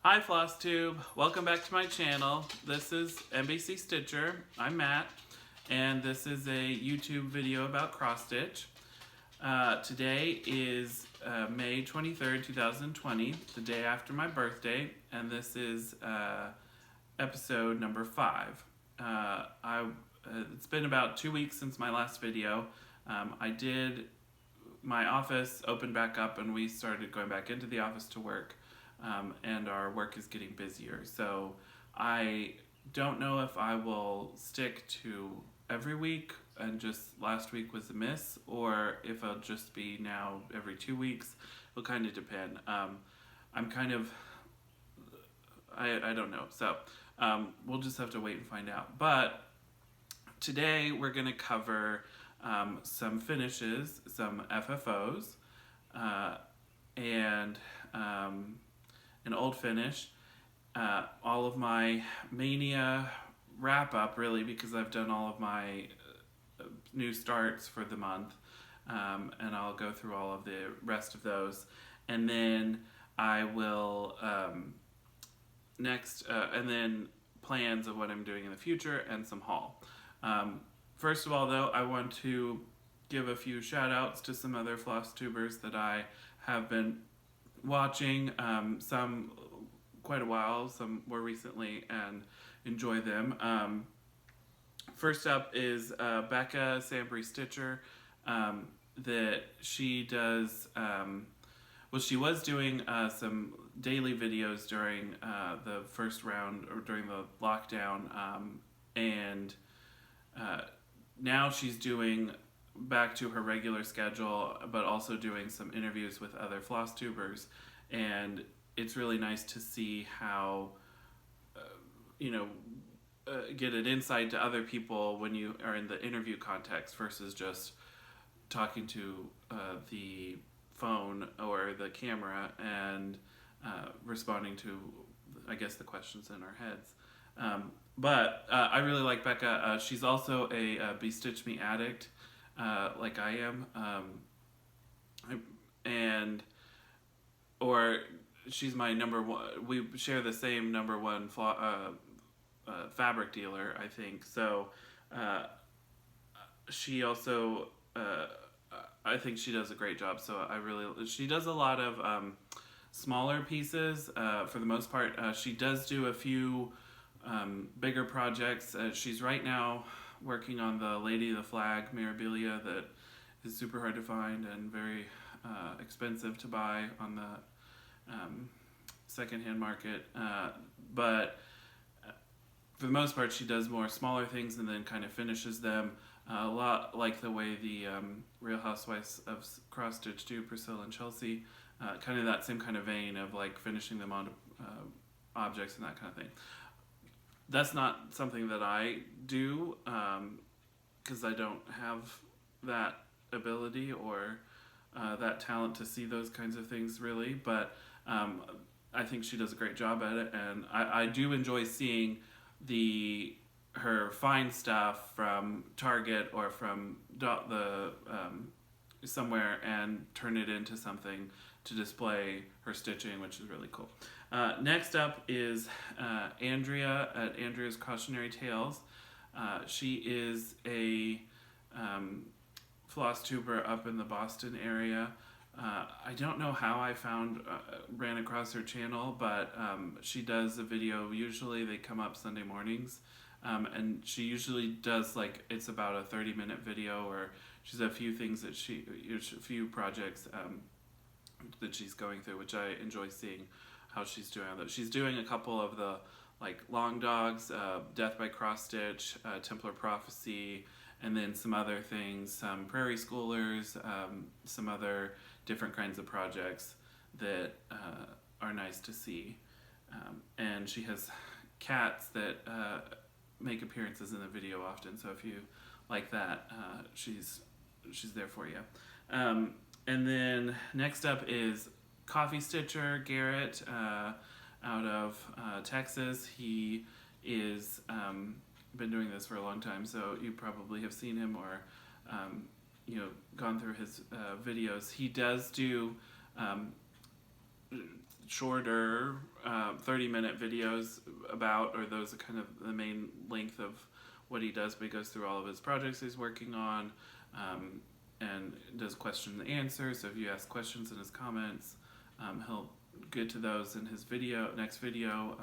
Hi Flosstube, welcome back to my channel. This is NBC Stitcher. I'm Matt, and this is a YouTube video about cross stitch. Today is May 23rd, 2020, the day after my birthday, and this is episode number 5. It's been about 2 weeks since my last video. My office opened back up and we started going back into the office to work. And our work is getting busier. So I don't know if I will stick to every week and just last week was a miss, or if I'll just be now every 2 weeks. It'll kind of depend. I don't know. So we'll just have to wait and find out. But today we're going to cover some finishes, some FFOs, and an old finish, all of my Maynia wrap up really, because I've done all of my new starts for the month, and I'll go through all of the rest of those, and then I will and then plans of what I'm doing in the future and some haul. First of all though, I want to give a few shout outs to some other floss tubers that I have been watching, some quite a while, some more recently, and enjoy them. First up is Becca Sambry Stitcher, that she does, she was doing some daily videos during the first round, or during the lockdown, and now she's doing back to her regular schedule, but also doing some interviews with other floss tubers, and it's really nice to see how get an insight to other people when you are in the interview context versus just talking to the phone or the camera and responding to, I guess, the questions in our heads. But I really like Becca. She's also a Bestitchme addict, like I am, or she's my number one. We share the same number one fabric dealer, I think. So she also, I think she does a great job. So she does a lot of smaller pieces for the most part. She does do a few bigger projects. She's right now working on the Lady of the Flag memorabilia that is super hard to find and very expensive to buy on the secondhand market. But for the most part, she does more smaller things and then kind of finishes them. A lot like the way the Real Housewives of Cross Stitch do, Priscilla and Chelsea. Kind of that same kind of vein of like finishing them on objects and that kind of thing. That's not something that I do, because I don't have that ability or that talent to see those kinds of things really, but I think she does a great job at it, and I do enjoy seeing her fine stuff from Target or from somewhere and turn it into something to display her stitching, which is really cool. Next up is Andrea at Andrea's Cautionary Tales. She is a floss tuber up in the Boston area. I don't know how I ran across her channel, but she does a video. Usually they come up Sunday mornings, and she usually does it's about a 30-minute video, or she's a few things that a few projects that she's going through, which I enjoy seeing how she's doing that. She's doing a couple of the Long Dogs, Death by Cross Stitch, Templar Prophecy, and then some other things, some Prairie Schoolers, some other different kinds of projects that are nice to see. And she has cats that make appearances in the video often, so if you like that, she's there for you. And then next up is Coffee Stitcher Garrett out of Texas. He is been doing this for a long time, so you probably have seen him or gone through his videos. He does do shorter 30-minute videos about, or those are kind of the main length of what he does, but he goes through all of his projects he's working on, and does question and answer. So if you ask questions in his comments, he'll get to those in his next video,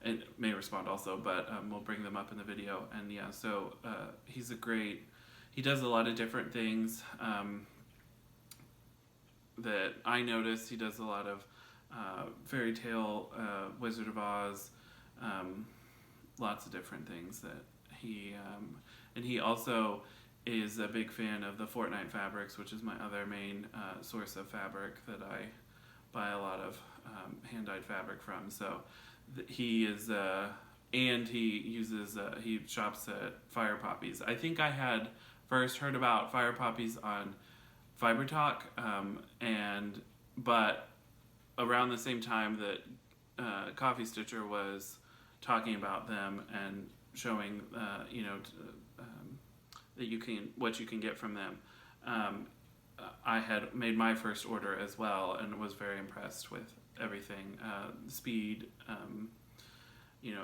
and may respond also, but we'll bring them up in the video. And yeah, so he does a lot of different things that I noticed. He does a lot of fairy tale, Wizard of Oz, lots of different things that and he also is a big fan of the Fortnite fabrics, which is my other main source of fabric that I buy a lot of hand-dyed fabric from. So he is, and he shops at Fire Poppies. I think I had first heard about Fire Poppies on Fiber Talk, but around the same time that Coffee Stitcher was talking about them and showing, that what you can get from them, I had made my first order as well and was very impressed with everything. Speed,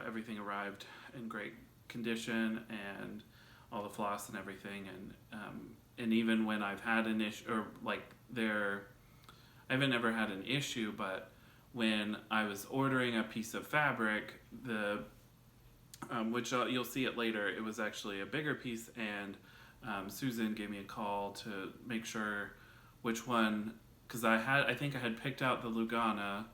everything arrived in great condition, and all the floss and everything, and even when I've had an issue, or I haven't ever had an issue, but when I was ordering a piece of fabric, which you'll see it later, it was actually a bigger piece, and Susan gave me a call to make sure which one, because I think I had picked out the Lugana,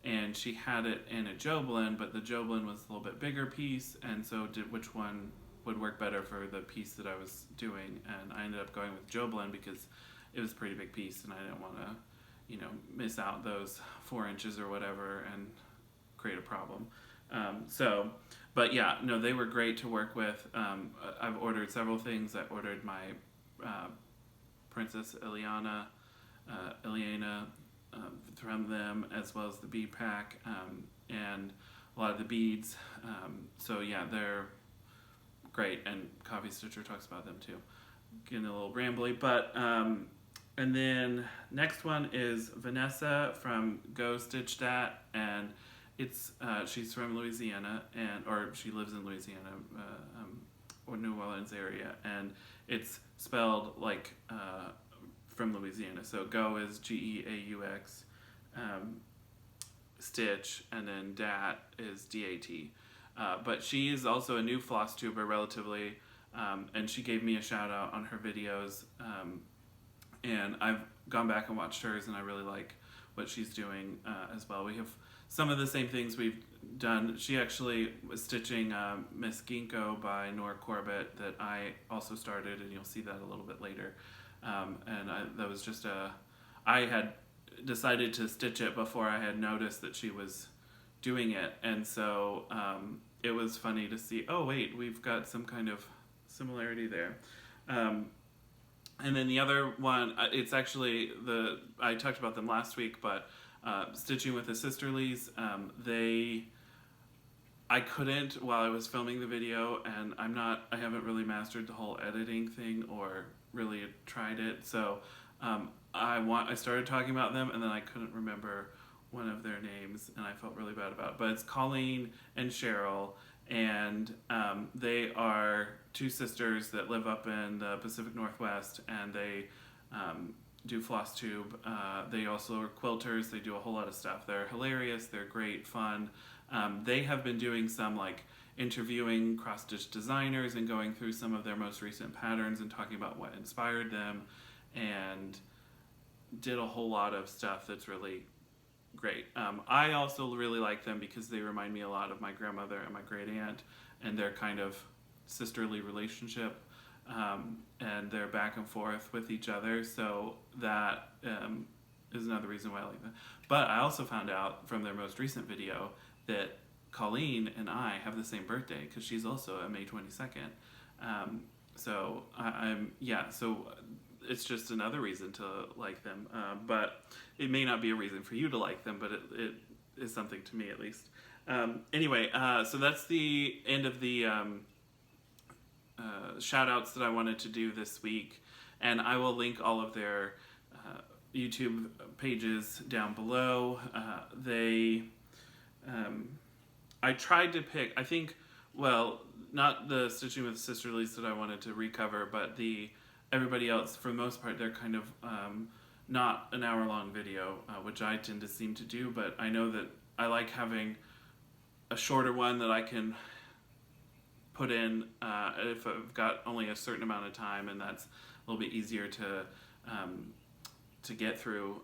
and she had it in a Jobelan, but the Jobelan was a little bit bigger piece, and so which one would work better for the piece that I was doing, and I ended up going with Jobelan because it was a pretty big piece, and I didn't want to, miss out those 4 inches or whatever and create a problem. But yeah, no, they were great to work with. I've ordered several things. I ordered my Princess Ileana from them, as well as the bead pack, and a lot of the beads. So yeah, they're great, and Coffee Stitcher talks about them too. Getting a little rambly, but and then next one is Vanessa from Go Stitch Dat, and it's she's from Louisiana, or she lives in Louisiana, or New Orleans area, and it's spelled like from Louisiana. So Go is Geaux, Stitch, and then Dat is DAT. But she is also a new floss tuber, relatively, and she gave me a shout out on her videos, and I've gone back and watched hers, and I really like what she's doing as well. We have some of the same things we've done. She actually was stitching Miss Ginko by Nora Corbett that I also started, and you'll see that a little bit later. That was just I had decided to stitch it before I had noticed that she was doing it, and so it was funny to see, oh wait, we've got some kind of similarity there. And then the other one, it's actually I talked about them last week, but Stitching with the Sisterlies, I couldn't while I was filming the video, and I haven't really mastered the whole editing thing or really tried it, so I started talking about them, and then I couldn't remember one of their names, and I felt really bad about it. But it's Colleen and Cheryl, and they are two sisters that live up in the Pacific Northwest, and they do floss tube. They also are quilters. They do a whole lot of stuff. They're hilarious. They're great fun. They have been doing some interviewing cross-stitch designers and going through some of their most recent patterns and talking about what inspired them, and did a whole lot of stuff that's really great. I also really like them because they remind me a lot of my grandmother and my great aunt, and their kind of sisterly relationship, and their back and forth with each other. So that is another reason why I like them. But I also found out from their most recent video that Colleen and I have the same birthday, because she's also a May 22nd. So so it's just another reason to like them. But it may not be a reason for you to like them, but it is something to me, at least. Anyway, so that's the end of the shout outs that I wanted to do this week, and I will link all of their YouTube pages down below. I tried to pick, I think, well, not the Stitching with Sisterlies that I wanted to recover, but everybody else, for the most part, they're kind of not an hour-long video, which I tend to seem to do, but I know that I like having a shorter one that I can put in if I've got only a certain amount of time, and that's a little bit easier to get through.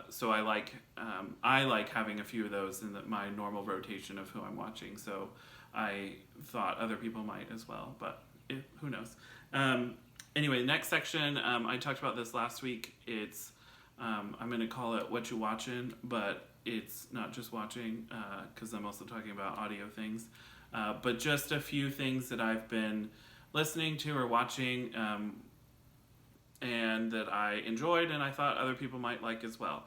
So I like having a few of those in my normal rotation of who I'm watching. So I thought other people might as well, but who knows. Anyway, next section, I talked about this last week. It's I'm going to call it What You Watchin', but it's not just watching, because I'm also talking about audio things, but just a few things that I've been listening to or watching, and that I enjoyed and I thought other people might like as well.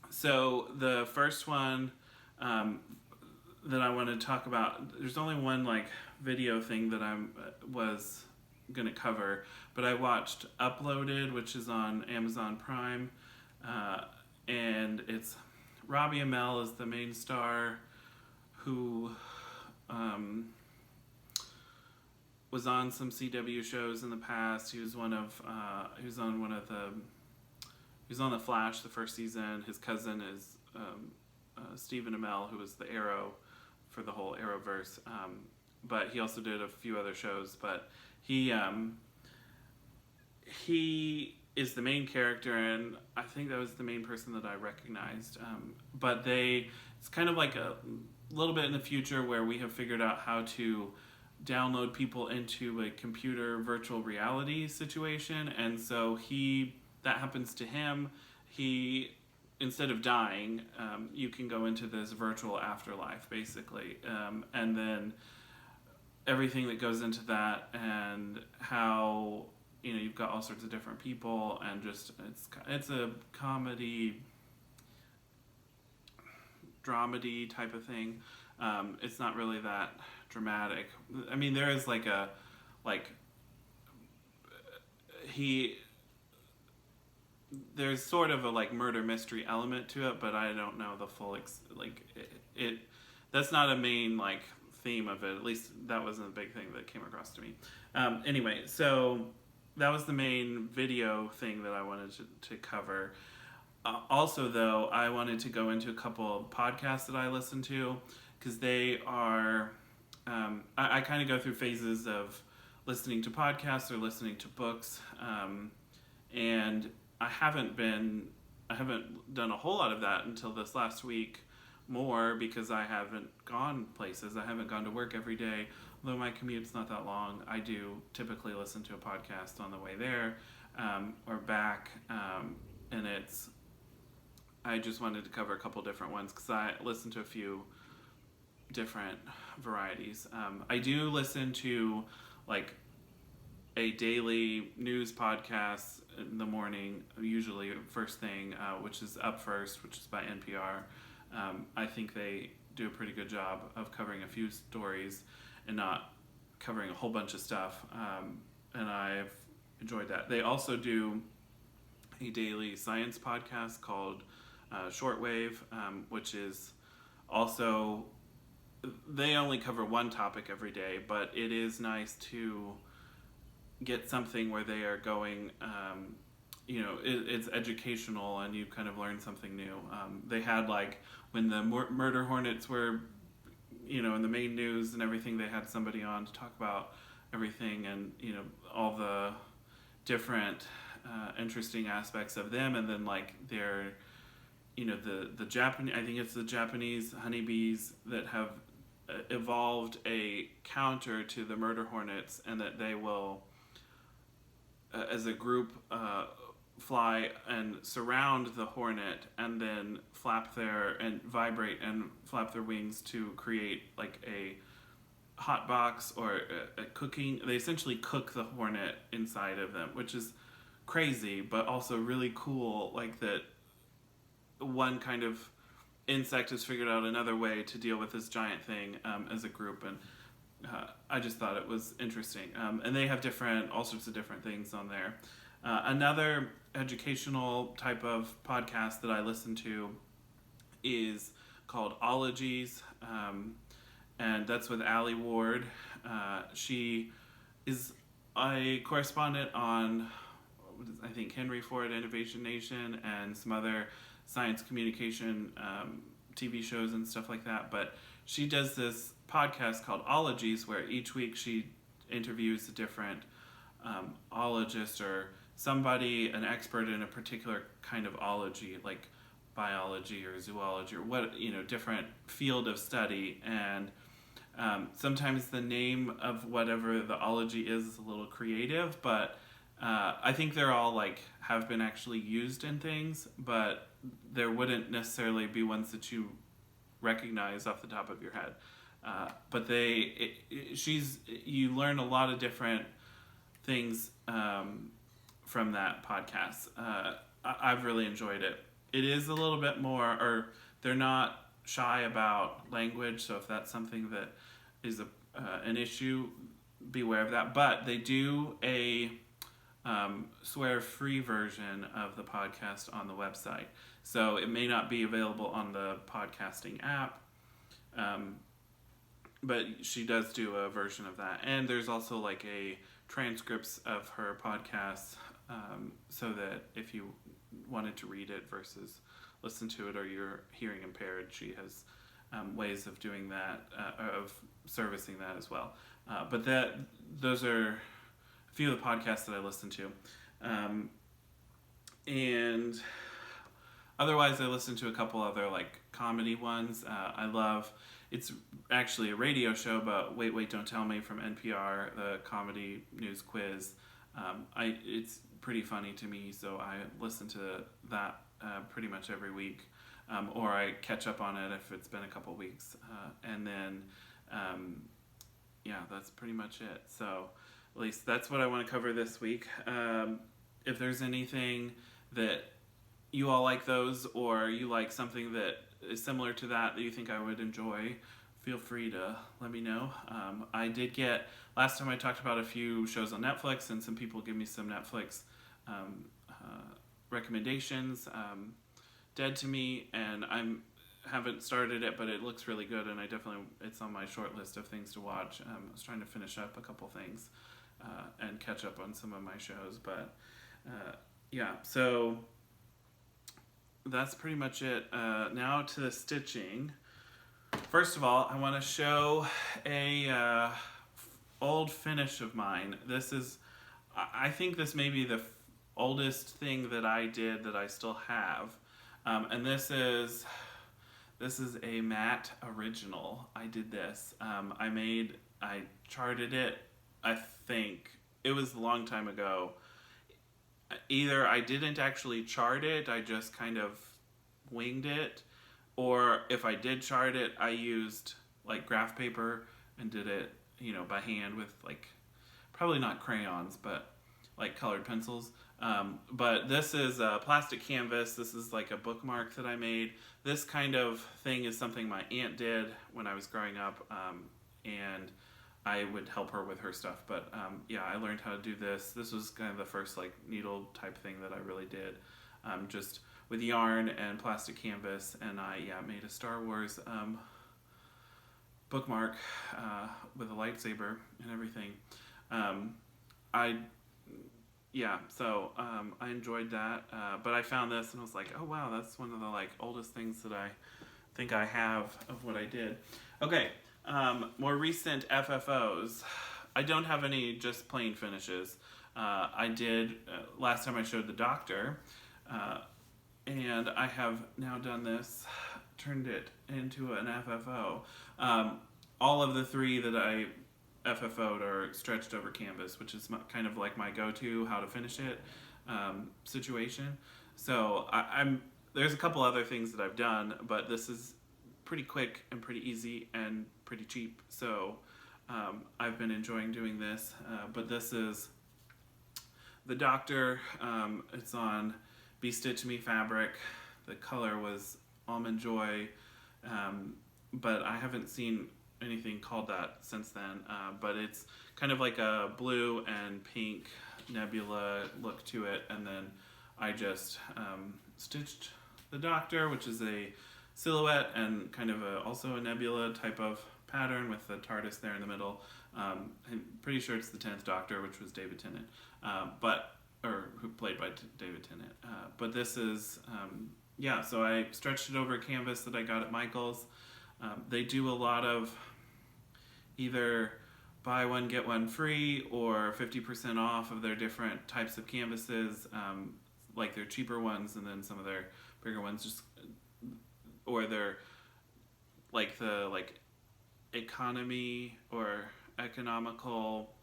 So the first one that I want to talk about, there's only one like video thing that I was going to cover, but I watched Uploaded, which is on Amazon Prime, and it's Robbie Amell is the main star, who was on some CW shows in the past. He was on The Flash, the first season. His cousin is Stephen Amell, who was the Arrow for the whole Arrowverse. But he also did a few other shows. But he is the main character, and I think that was the main person that I recognized. But it's kind of like a little bit in the future where we have figured out how to download people into a computer virtual reality situation, and so that happens to him. He, instead of dying, you can go into this virtual afterlife, basically, and then everything that goes into that, and how you've got all sorts of different people, and just it's a comedy dramedy type of thing. It's not really that dramatic. I mean, there is there's sort of a murder mystery element to it, but I don't know the full that's not a main theme of it. At least that wasn't a big thing that came across to me. Anyway, so that was the main video thing that I wanted to cover. Also, though, I wanted to go into a couple of podcasts that I listen to, because they are, I kind of go through phases of listening to podcasts or listening to books, and I haven't done a whole lot of that until this last week, more because I haven't gone places. I haven't gone to work every day. Although my commute's not that long, I do typically listen to a podcast on the way there, or back, and I just wanted to cover a couple different ones because I listen to a few different varieties. I do listen to a daily news podcast in the morning, usually first thing, which is Up First, which is by NPR. I think they do a pretty good job of covering a few stories and not covering a whole bunch of stuff, and I've enjoyed that. They also do a daily science podcast called Shortwave, which is also, they only cover one topic every day, but it is nice to get something where they are going, it's educational and you kind of learn something new. They had when the murder hornets were, in the main news and everything, they had somebody on to talk about everything and, all the different interesting aspects of them, and then their, the Japanese, I think it's the Japanese honeybees that have evolved a counter to the murder hornets, and that they will, as a group, fly and surround the hornet and then vibrate and flap their wings to create a hot box or a cooking. They essentially cook the hornet inside of them, which is crazy, but also really cool, that one kind of insect has figured out another way to deal with this giant thing as a group, and I just thought it was interesting. And they have all sorts of different things on there. Another educational type of podcast that I listen to is called Ologies, and that's with Allie Ward. She is a correspondent on, I think, Henry Ford Innovation Nation and some other science communication TV shows and stuff like that. But she does this podcast called Ologies, where each week she interviews a different ologist or somebody, an expert in a particular kind of ology, like biology or zoology or what, different field of study. And sometimes the name of whatever the ology is a little creative, but I think they're all have been actually used in things, but there wouldn't necessarily be ones that you recognize off the top of your head. But you learn a lot of different things from that podcast. I've really enjoyed it. It is a little bit more, or they're not shy about language, so if that's something that is an issue, beware of that. But they do a swear-free version of the podcast on the website, so it may not be available on the podcasting app, but she does do a version of that. And there's also a transcripts of her podcasts, so that if you wanted to read it versus listen to it, or you're hearing impaired, she has ways of doing that, of servicing that as well. But those are a few of the podcasts that I listen to. And otherwise I listen to a couple other comedy ones. I love, it's actually a radio show, but Wait, Don't Tell Me from NPR, the comedy news quiz. It's pretty funny to me, so I listen to that pretty much every week, or I catch up on it if it's been a couple weeks, and then that's pretty much it. So at least that's what I want to cover this week. If there's anything that you all like those, or you like something that is similar to that you think I would enjoy, feel free to let me know. I did get, last time I talked about a few shows on Netflix, and some people give me some Netflix recommendations. Dead to Me, and haven't started it, but it looks really good, and it's on my short list of things to watch. I was trying to finish up a couple things and catch up on some of my shows, but so that's pretty much it. Now to the stitching. First of all, I want to show a old finish of mine. I think this may be the oldest thing that I did that I still have, and this is a matte original. I did this. I charted it. I think it was a long time ago. Either I didn't actually chart it, I just kind of winged it, or if I did chart it, I used graph paper and did it, by hand with probably not crayons, but colored pencils. But this is a plastic canvas. This is a bookmark that I made. This kind of thing is something my aunt did when I was growing up, and I would help her with her stuff. But I learned how to do this. This was kind of the first needle type thing that I really did, just with yarn and plastic canvas. And I made a Star Wars bookmark with a lightsaber and everything. So I enjoyed that, but I found this and I was like, oh wow, that's one of the oldest things that I think I have of what I did. Okay, more recent FFOs. I don't have any just plain finishes. I did, last time I showed the doctor, and I have now done this, turned it into an FFO. All of the three that I FFO'd are stretched over canvas, which is kind of my go-to how to finish it situation. So there's a couple other things that I've done, but this is pretty quick and pretty easy and pretty cheap. So I've been enjoying doing this, but this is the Doctor. It's on Bestitchme fabric. The color was Almond Joy, but I haven't seen anything called that since then, but it's kind of like a blue and pink nebula look to it, and then I just stitched the Doctor, which is a silhouette and kind of also a nebula type of pattern with the TARDIS there in the middle. I'm pretty sure it's the 10th Doctor, which was David Tennant, who played by David Tennant. But this is, yeah, so I stretched it over a canvas that I got at Michael's. They do a lot of either buy one, get one free, or 50% off of their different types of canvases, like their cheaper ones, and then some of their bigger ones, just, or their, like the, like, economy or economical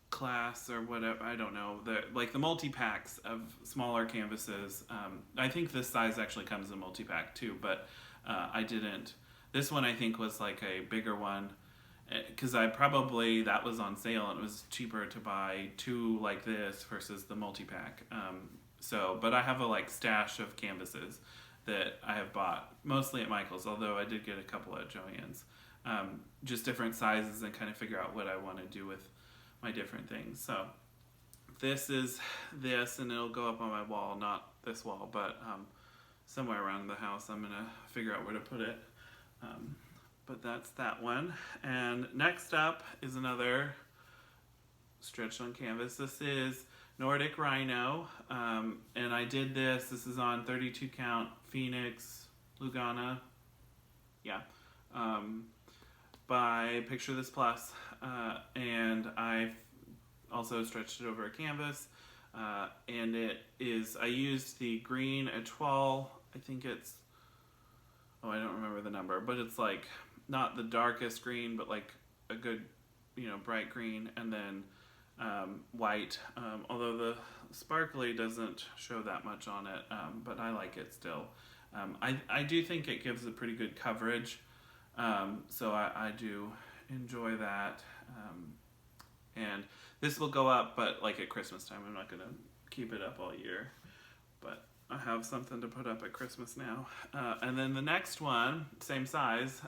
class or whatever, I don't know, like the multi-packs of smaller canvases. I think this size actually comes in a multi-pack too, but I didn't. This one I think was like a bigger one, because that was on sale and it was cheaper to buy 2 like this versus the multi-pack. But I have a like stash of canvases that I have bought, mostly at Michael's, although I did get a couple at Joann's. Just different sizes and kind of figure out what I want to do with my different things. So this is this, and it'll go up on my wall, not this wall, but somewhere around the house. I'm gonna figure out where to put it. But that's that one. And next up is another stretched on canvas. This is Nordic Rhino, and I did this is on 32 count Phoenix Lugana, yeah, by Picture This Plus, and I also stretched it over a canvas, and I used the green Etoile, I think it's, I don't remember the number, but it's like not the darkest green, but like a good, bright green, and then white, although the sparkly doesn't show that much on it, but I like it still. I do think it gives a pretty good coverage, so I do enjoy that, and this will go up, but like at Christmas time. I'm not going to keep it up all year, but I have something to put up at Christmas now. And then the next one, same size,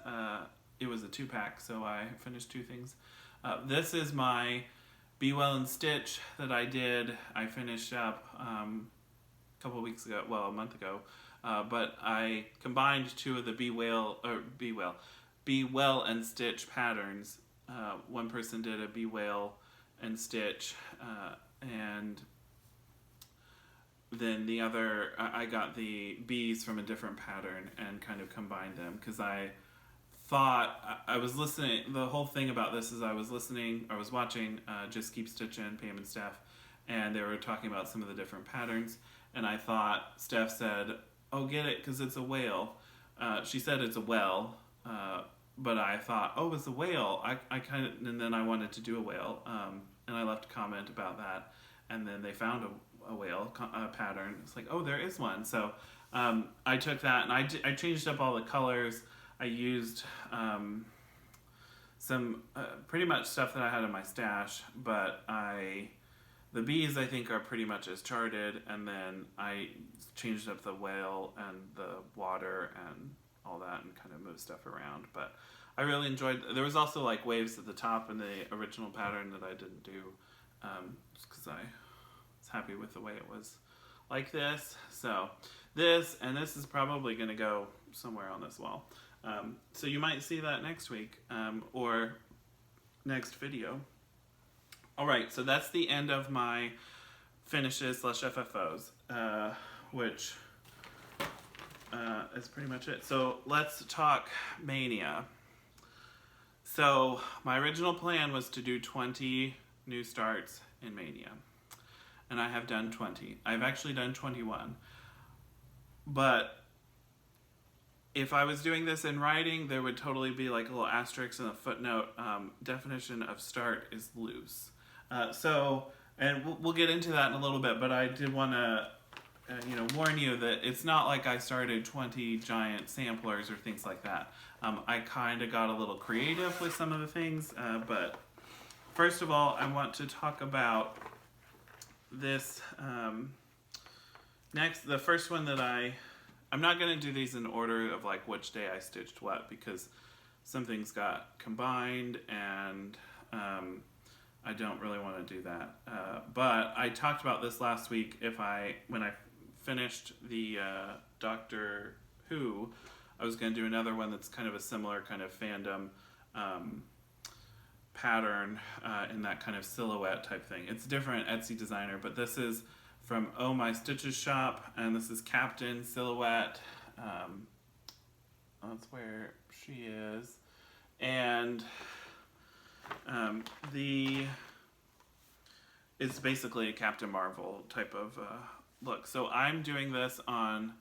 it was a 2-pack, so I finished 2 things. This is my Be Well and Stitch that I did. I finished up a couple weeks ago, well, a month ago, but I combined 2 of the Be Well and Stitch patterns. One person did a Be Well and Stitch, and then the other, I got the bees from a different pattern and kind of combined them, because I thought, I was listening, the whole thing about this is I was watching Just Keep Stitching, Pam and Steph, and they were talking about some of the different patterns, and I thought, Steph said, oh, get it, because it's a whale. She said it's a well, but I thought, oh, it's a whale. And then I wanted to do a whale, and I left a comment about that, and then they found a whale pattern. It's like, oh, there is one. So I took that and I changed up all the colors. I used some pretty much stuff that I had in my stash, but the bees I think are pretty much as charted, and then I changed up the whale and the water and all that and kind of moved stuff around. But I really enjoyed, there was also like waves at the top in the original pattern that I didn't do, just because I was happy with the way it was like this. So this is probably going to go somewhere on this wall. So you might see that next week, or next video. Alright, so that's the end of my finishes / FFOs, which is pretty much it. So let's talk Maynia. So my original plan was to do 20 new starts in Maynia, and I have done 20. I've actually done 21, but if I was doing this in writing, there would totally be like a little asterisk and a footnote. Definition of start is loose. And we'll get into that in a little bit, but I did want to warn you that it's not like I started 20 giant samplers or things like that. I kind of got a little creative with some of the things, but first of all, I want to talk about this next. The first one that I'm not going to do these in order of like which day I stitched what, because some things got combined, and I don't really want to do that. But I talked about this last week. When I finished the Doctor Who, I was going to do another one that's kind of a similar kind of fandom pattern in that kind of silhouette type thing. It's a different Etsy designer, but this is from OhMyStitchesShop, and this is Captain Silhouette. That's where she is. And it's basically a Captain Marvel type of look. So I'm doing this on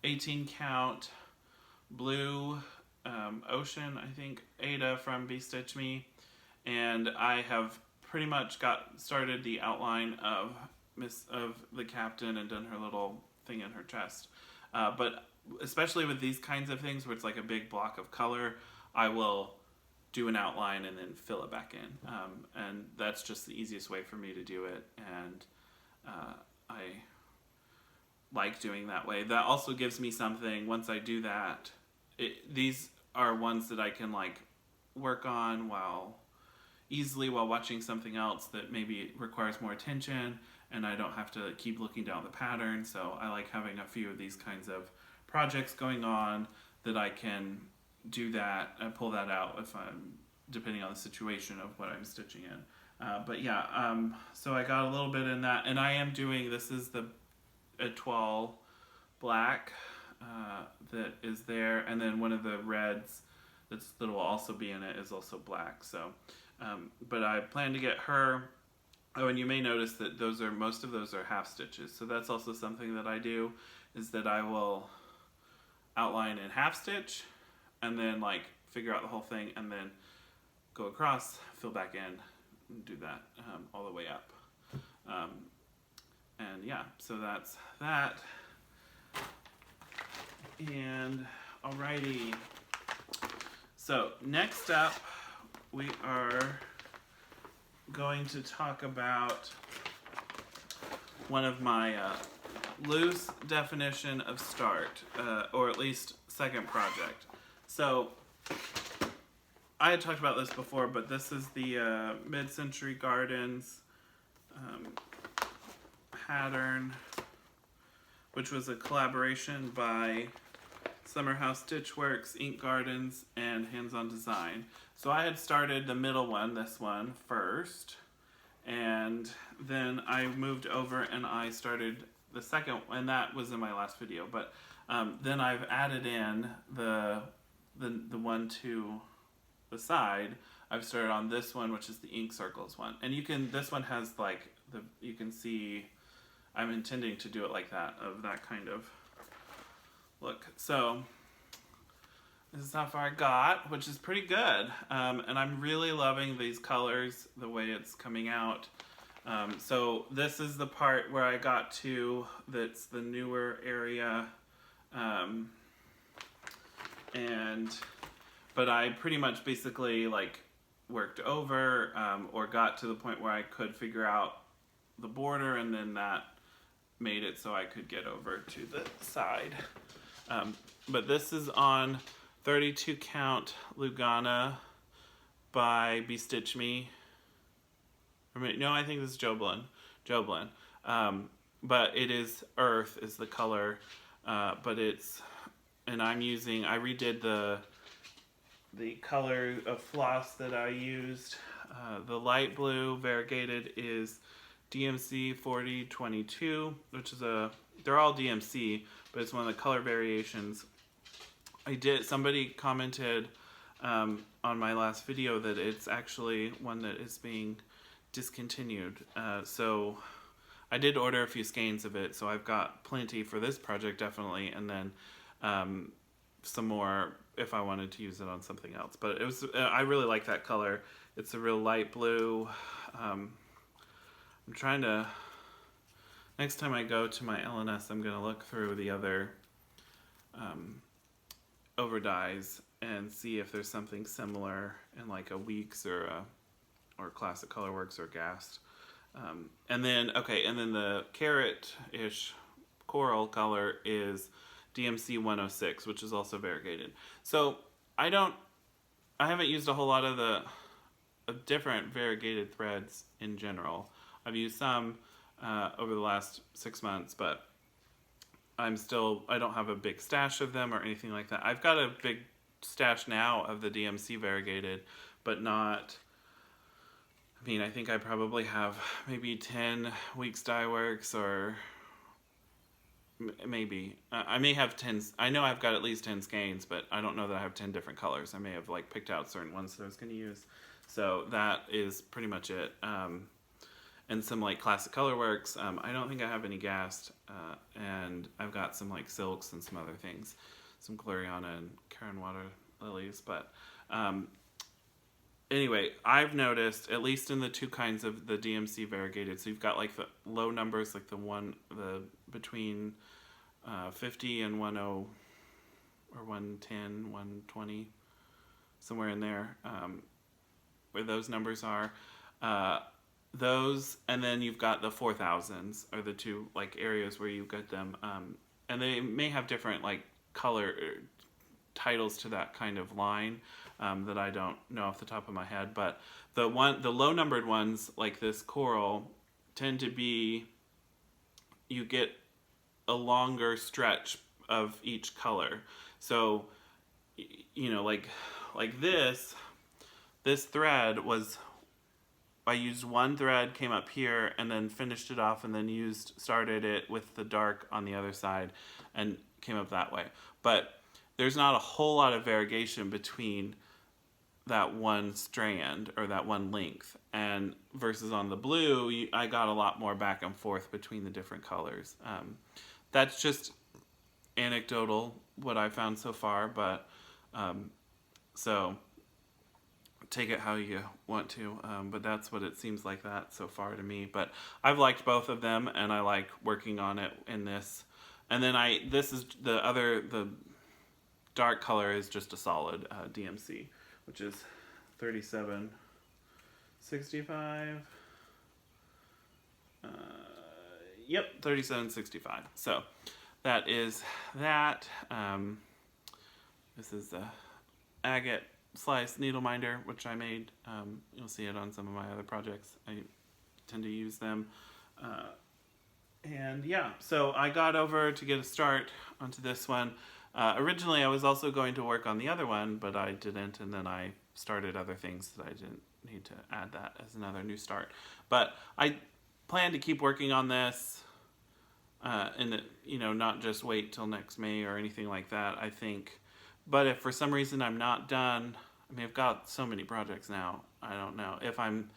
18 count blue ocean, I think, Aida from Bestitchme, and I have pretty much started the outline of the Captain and done her little thing in her chest. But especially with these kinds of things where it's like a big block of color, I will do an outline and then fill it back in. And that's just the easiest way for me to do it. And I like doing that way. That also gives me something, once I do that, these are ones that I can like work on easily while watching something else that maybe requires more attention, and I don't have to keep looking down the pattern. So I like having a few of these kinds of projects going on that I can do that and pull that out if I'm, depending on the situation of what I'm stitching in. But yeah, so I got a little bit in that, and I am doing, this is the Etoile black that is there, and then one of the reds that will also be in it is also black. So, but I plan to get her. Oh, and you may notice that most of those are half stitches. So that's also something that I do, is that I will outline in half stitch, and then like figure out the whole thing, and then go across, fill back in, and do that all the way up. And yeah, so that's that. And alrighty. So next up, we are going to talk about one of my loose definition of start, or at least second project. So I had talked about this before, but this is the Mid-Century Gardens pattern, which was a collaboration by Summer House Stitchworks, Ink Gardens, and Hands On Design. So I had started the middle one, this one, first, and then I moved over and I started the second, and that was in my last video, but then I've added in the one to the side. I've started on this one, which is the Ink Circles one, and this one has like you can see I'm intending to do it like that, of that kind of look. So this is how far I got, which is pretty good. And I'm really loving these colors, the way it's coming out. So this is the part where I got to, that's the newer area. But I pretty much basically like worked over or got to the point where I could figure out the border, and then that made it so I could get over to the side. But this is on 32 count Lugana by Bestitchme. No, I think this is Jobelan. But it is Earth is the color, but and I redid the color of floss that I used. The light blue variegated is DMC 4022, which is they're all DMC, but it's one of the color variations. Somebody commented on my last video that it's actually one that is being discontinued. So I did order a few skeins of it, so I've got plenty for this project definitely, and then some more if I wanted to use it on something else. But I really like that color. It's a real light blue. I'm trying to, next time I go to my LNS, I'm going to look through the other overdyes and see if there's something similar in like a Weeks or Classic Colorworks or Gast. And then the carrot-ish coral color is DMC 106, which is also variegated. So I haven't used a whole lot of different variegated threads in general. I've used some over the last 6 months, but I don't have a big stash of them or anything like that. I've got a big stash now of the DMC variegated, but not, I mean, I think I probably have maybe 10 Weeks Dye Works, or maybe, I may have 10, I know I've got at least 10 skeins, but I don't know that I have 10 different colors. I may have like picked out certain ones that I was going to use. So that is pretty much it. And some like classic color works. I don't think I have any gassed, and I've got some like silks and some other things, some Gloriana and Karen Water Lilies. But anyway, I've noticed, at least in the two kinds of the DMC variegated, so you've got like the low numbers, like the between 50 and 10 or 110, 120, somewhere in there, where those numbers are. Those, and then you've got the 4000s are the two like areas where you get them, and they may have different like color titles to that kind of line that I don't know off the top of my head. But the low numbered ones like this coral tend to be, you get a longer stretch of each color. So you know, like this thread was, I used one thread, came up here, and then finished it off, and then started it with the dark on the other side, and came up that way. But there's not a whole lot of variegation between that one strand, or that one length, and versus on the blue, I got a lot more back and forth between the different colors. That's just anecdotal, what I found so far, but so take it how you want to, but that's what it seems like that so far to me. But I've liked both of them, and I like working on it in this. And then this is the dark color is just a solid DMC, which is 3765. Yep, 3765. So that is that. This is the agate slice needle minder, which I made. You'll see it on some of my other projects. I tend to use them. And yeah, so I got over to get a start onto this one. Originally, I was also going to work on the other one, but I didn't, and then I started other things that I didn't need to add that as another new start. But I plan to keep working on this, and not just wait till next May or anything like that, I think. But if for some reason I'm not done, I mean, I've got so many projects now, I don't know. If I'm,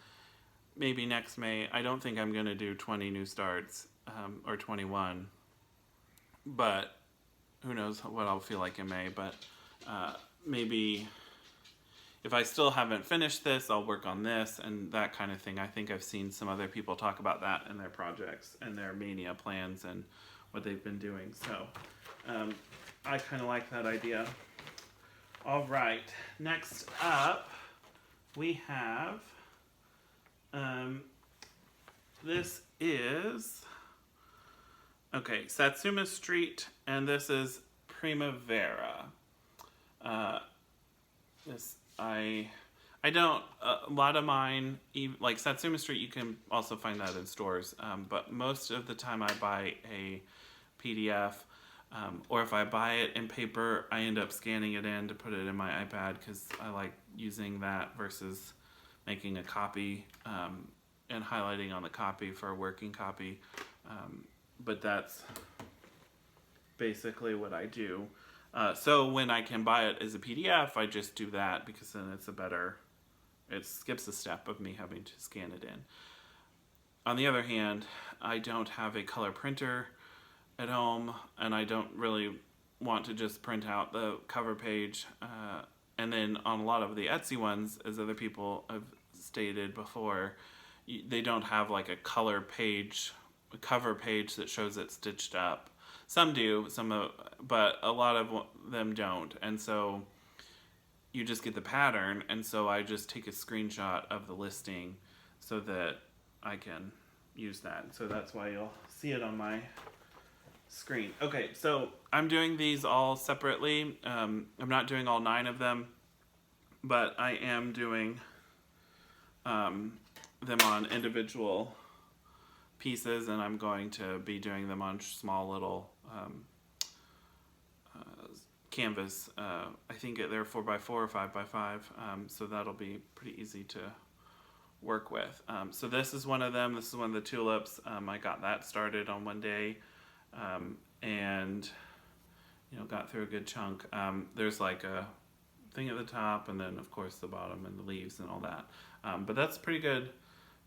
maybe next May, I don't think I'm going to do 20 new starts, or 21. But who knows what I'll feel like in May. But maybe if I still haven't finished this, I'll work on this and that kind of thing. I think I've seen some other people talk about that in their projects and their Maynia plans and what they've been doing. So I kind of like that idea. All right, next up we have, this is, okay, Satsuma Street, and this is Primavera. I don't, a lot of mine, like Satsuma Street, you can also find that in stores, but most of the time I buy a PDF, or if I buy it in paper, I end up scanning it in to put it in my iPad, because I like using that versus making a copy and highlighting on the copy for a working copy. But that's basically what I do. So when I can buy it as a PDF, I just do that, because then it skips a step of me having to scan it in. On the other hand, I don't have a color printer at home, and I don't really want to just print out the cover page. And then on a lot of the Etsy ones, as other people have stated before, they don't have like a color page, a cover page that shows it stitched up. Some do, but a lot of them don't. And so you just get the pattern, and so I just take a screenshot of the listing so that I can use that. So that's why you'll see it on my screen. Okay, so I'm doing these all separately. I'm not doing all 9 of them, but I am doing them on individual pieces, and I'm going to be doing them on small little canvas. I think they're 4x4 or 5x5, so that'll be pretty easy to work with. So this is one of them. This is one of the tulips. I got that started on one day, and got through a good chunk. There's like a thing at the top, and then of course the bottom and the leaves and all that. But that's pretty good.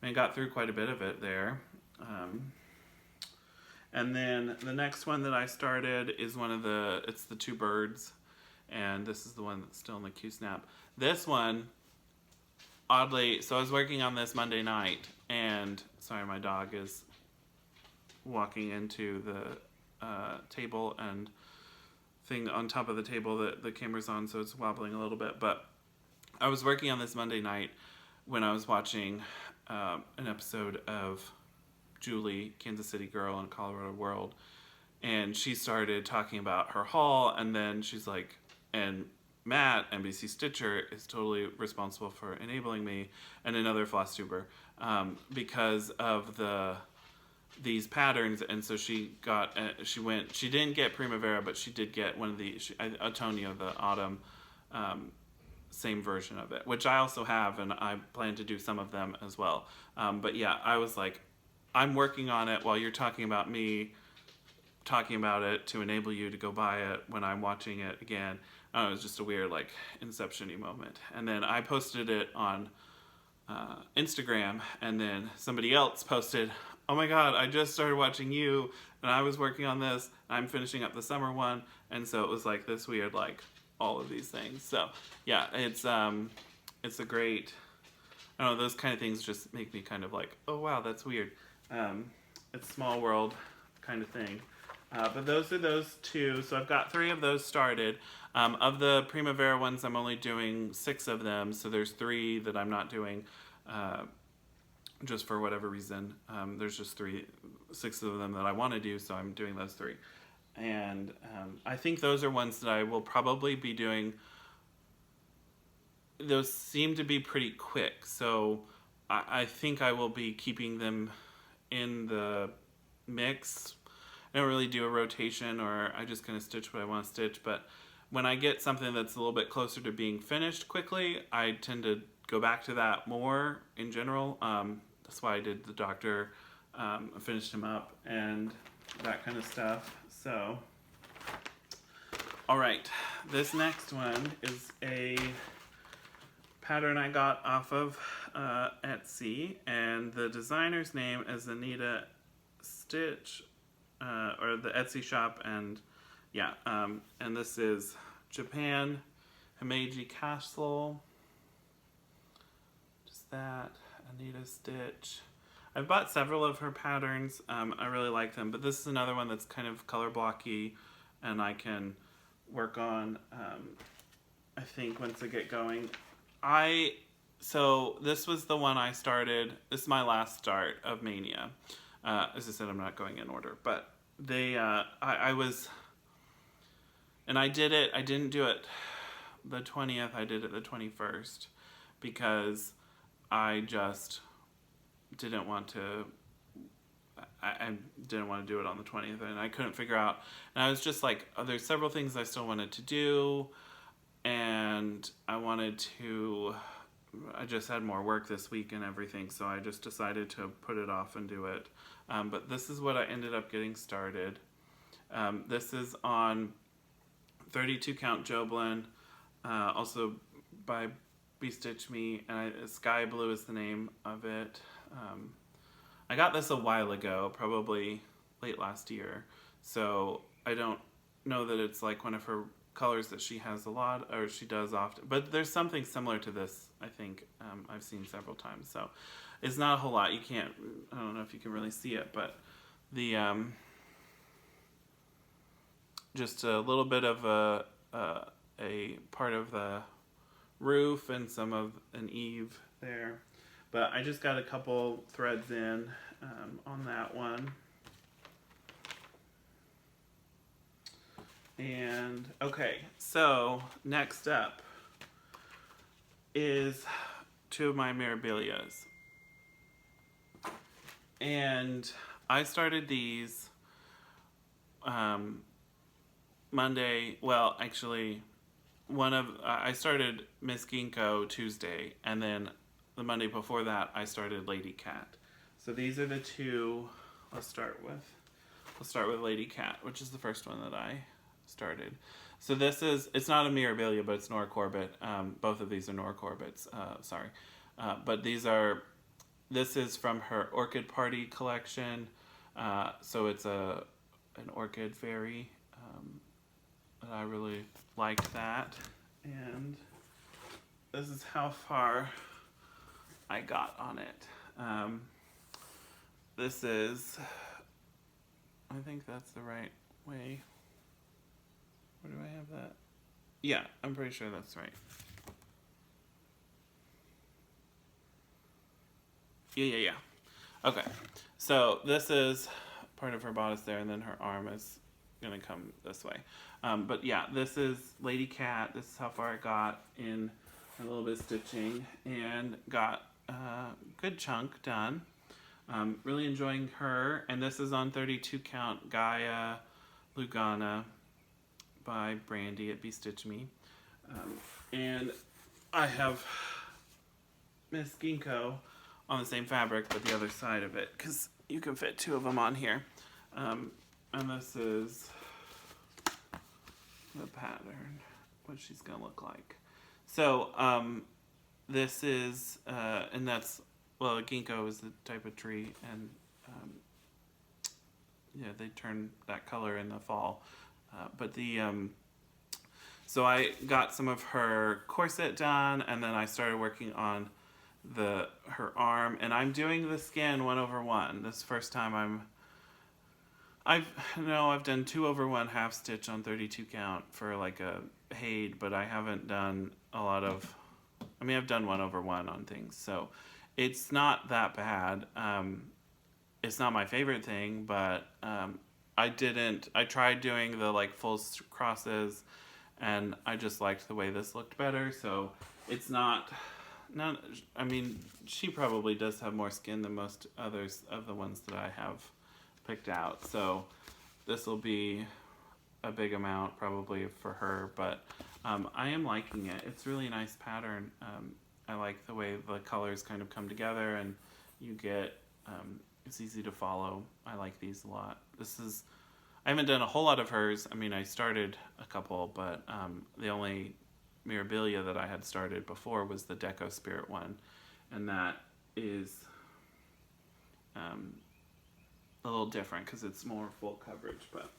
I got through quite a bit of it there. And then the next one that I started is it's the two birds, and this is the one that's still in the Q-snap. This one, oddly, so I was working on this Monday night, and sorry, my dog is walking into the table and thing on top of the table that the camera's on, so it's wobbling a little bit. But I was working on this Monday night when I was watching an episode of Julie, Kansas City Girl in Colorado World, and she started talking about her haul, and then she's like, and Matt, NBC Stitcher, is totally responsible for enabling me, and another Flosstuber, because of these patterns. And so she didn't get Primavera, but she did get one of the Antonio, the autumn, same version of it, which I also have, and I plan to do some of them as well. But yeah, I was like, I'm working on it while you're talking about me talking about it to enable you to go buy it when I'm watching it again. It was just a weird, like, Inception-y moment. And then I posted it on Instagram, and then somebody else posted, oh my god, I just started watching you, and I was working on this, I'm finishing up the summer one, and so it was like this weird, like, all of these things. So yeah, it's a great, I don't know, those kind of things just make me kind of like, oh wow, that's weird. It's small world kind of thing. But those are those two. So I've got 3 of those started. Of the Primavera ones, I'm only doing 6 of them. So there's 3 that I'm not doing just for whatever reason. There's just 6 of them that I want to do, so I'm doing those 3. And I think those are ones that I will probably be doing. Those seem to be pretty quick, so I think I will be keeping them in the mix. I don't really do a rotation, or I just kind of stitch what I want to stitch, but when I get something that's a little bit closer to being finished quickly, I tend to go back to that more in general. That's why I did the doctor, finished him up, and that kind of stuff. So, all right, this next one is a pattern I got off of Etsy, and the designer's name is AnitaStitch, or the Etsy shop, and yeah, and this is Japan Himeji Castle. Just that, AnitaStitch. I've bought several of her patterns. I really like them, but this is another one that's kind of color blocky, and I can work on, I think, once I get going. So this was the one I started. This is my last start of Maynia. As I said, I'm not going in order, but I was, and I did it. I didn't do it the 20th. I did it the 21st because I just didn't want to. I didn't want to do it on the 20th, and I couldn't figure out. And I was just like, oh, there's several things I still wanted to do, and I just had more work this week and everything, so I just decided to put it off and do it. But this is what I ended up getting started. This is on 32 count Jobelan, also by Bestitchme, and Sky Blue is the name of it. I got this a while ago, probably late last year, so I don't know that it's like one of her colors that she has a lot, or she does often, but there's something similar to this, I think. I've seen several times, so it's not a whole lot. I don't know if you can really see it, but the just a little bit of a part of the roof and some of an eave there, but I just got a couple threads in on that one. And okay, so next up is two of my Mirabilias. And I started these Monday. Well, actually, I started Miss Ginko Tuesday, and then the Monday before that, I started Lady Catt. So these are the two. Let's start with Lady Catt, which is the first one that I started. So it's not a Mirabilia, but it's Nora Corbett. Both of these are Nora Corbett's. Sorry, but this is from her Orchid Party collection. So it's an orchid fairy. And I really liked that. And this is how far I got on it. This is, I think that's the right way. Where do I have that? Yeah, I'm pretty sure that's right. Yeah. Okay, so this is part of her bodice there, and then her arm is gonna come this way. But yeah, this is Lady Catt. This is how far I got in a little bit of stitching, and got a good chunk done. Really enjoying her, and this is on 32 count Gaia Lugana by Brandy at Bestitchme. And I have Miss Ginko on the same fabric, but the other side of it, because you can fit two of them on here. And this is the pattern, what she's gonna look like. So this is, and that's, well, Ginko is the type of tree, and yeah, they turn that color in the fall. But so I got some of her corset done, and then I started working on her arm, and I'm doing the skin 1/1. This first time I've done 2/1 half stitch on 32 count for like a Haid, but I haven't done a lot of, I've done 1/1 on things, so it's not that bad. It's not my favorite thing, but I tried doing the like full crosses, and I just liked the way this looked better. So it's not, she probably does have more skin than most others of the ones that I have picked out. So this will be a big amount probably for her, but I am liking it. It's really a nice pattern. I like the way the colors kind of come together, and you get, it's easy to follow. I like these a lot. I haven't done a whole lot of hers. I started a couple, but the only Mirabilia that I had started before was the Deco Spirit one, and that is a little different because it's more full coverage. But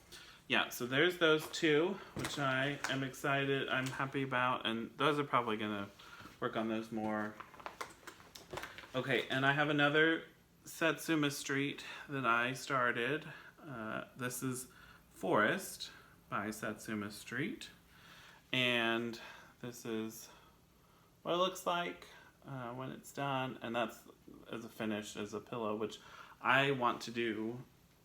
yeah, so there's those two, which I am excited, I'm happy about, and those are probably gonna work on those more. Okay, and I have another Satsuma Street that I started. This is Forest by Satsuma Street, and this is what it looks like when it's done, and that's as a finish, as a pillow, which I want to do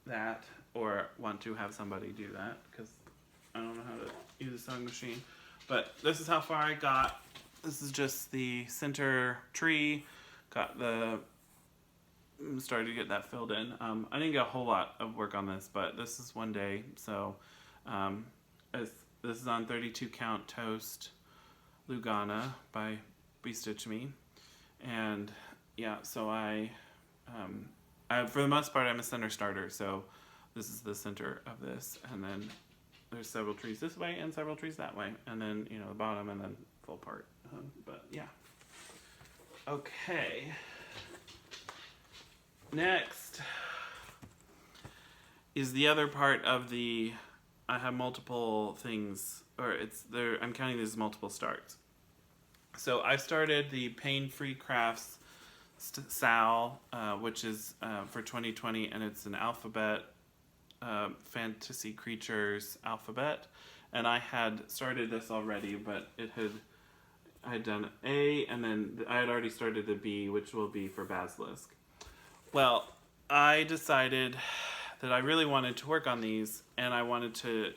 that, or want to have somebody do that, because I don't know how to use a sewing machine. But this is how far I got. This is just the center tree. Started to get that filled in. I didn't get a whole lot of work on this, but this is one day. So this is on 32 count Toast Lugana by Bestitchme. And yeah, so I for the most part, I'm a center starter. So this is the center of this, and then there's several trees this way and several trees that way, and then the bottom, and then full part. But yeah. Okay. Next is the other part of the, I have multiple things, or I'm counting these as multiple starts. So I started the Paine Free Crafts Sal, which is for 2020, and it's an alphabet, fantasy creatures alphabet. And I had started this already, but I had done A, and then I had already started the B, which will be for Basilisk. Well, I decided that I really wanted to work on these, and I wanted to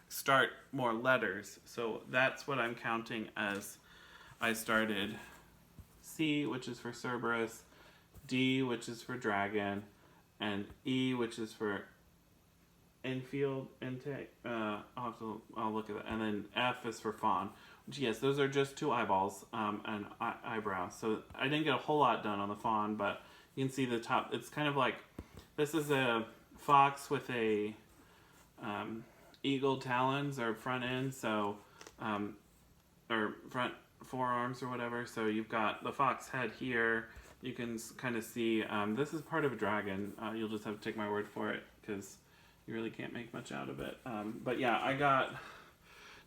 start more letters. So that's what I'm counting as I started C, which is for Cerberus, D, which is for Dragon, and E, which is for Enfield, intake. I'll look at that. And then F is for Faun. Which, yes, those are just 2 eyeballs and eyebrows. So I didn't get a whole lot done on the Faun, but you can see the top. It's kind of like, this is a fox with a eagle talons or front end, so or front forearms or whatever. So you've got the fox head here. You can kind of see this is part of a dragon. You'll just have to take my word for it because you really can't make much out of it. But yeah, I got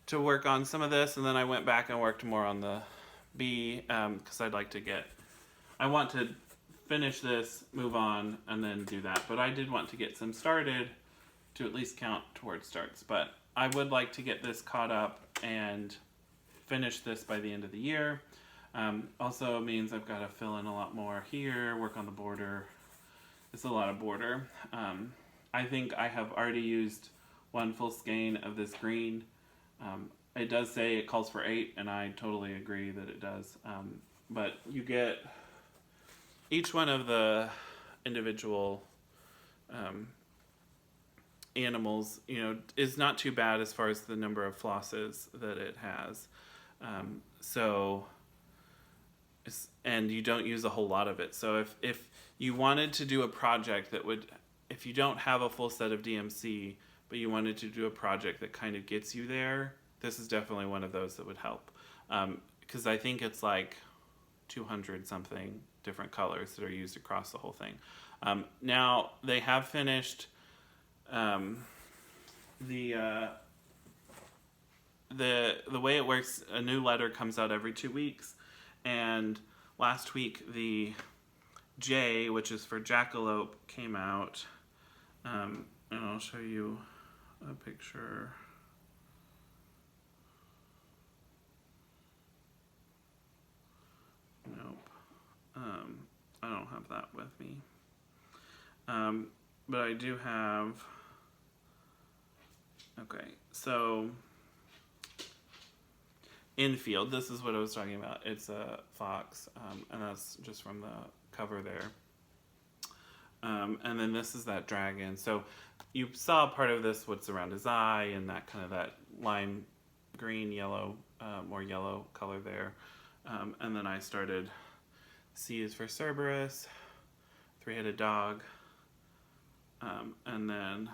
to work on some of this, and then I went back and worked more on the B because I want to finish this, move on, and then do that. But I did want to get some started to at least count towards starts. But I would like to get this caught up and finish this by the end of the year. Also means I've got to fill in a lot more here, work on the border. It's a lot of border. I think I have already used 1 full skein of this green. It does say it calls for 8, and I totally agree that it does. But you get each one of the individual animals, is not too bad as far as the number of flosses that it has. And you don't use a whole lot of it. So if you wanted to do a project that would, if you don't have a full set of DMC, but you wanted to do a project that kind of gets you there, this is definitely one of those that would help. Because I think it's like 200 something different colors that are used across the whole thing. Now they have finished the way it works. A new letter comes out every 2 weeks, and last week the J, which is for jackalope, came out, and I'll show you a picture. Nope. I don't have that with me. But I do have, okay, so Enfield, this is what I was talking about. It's a fox, and that's just from the cover there. And then this is that dragon. So you saw part of this, what's around his eye, and that kind of that lime green, yellow, more yellow color there. And then I started, C is for Cerberus, 3-headed dog, and then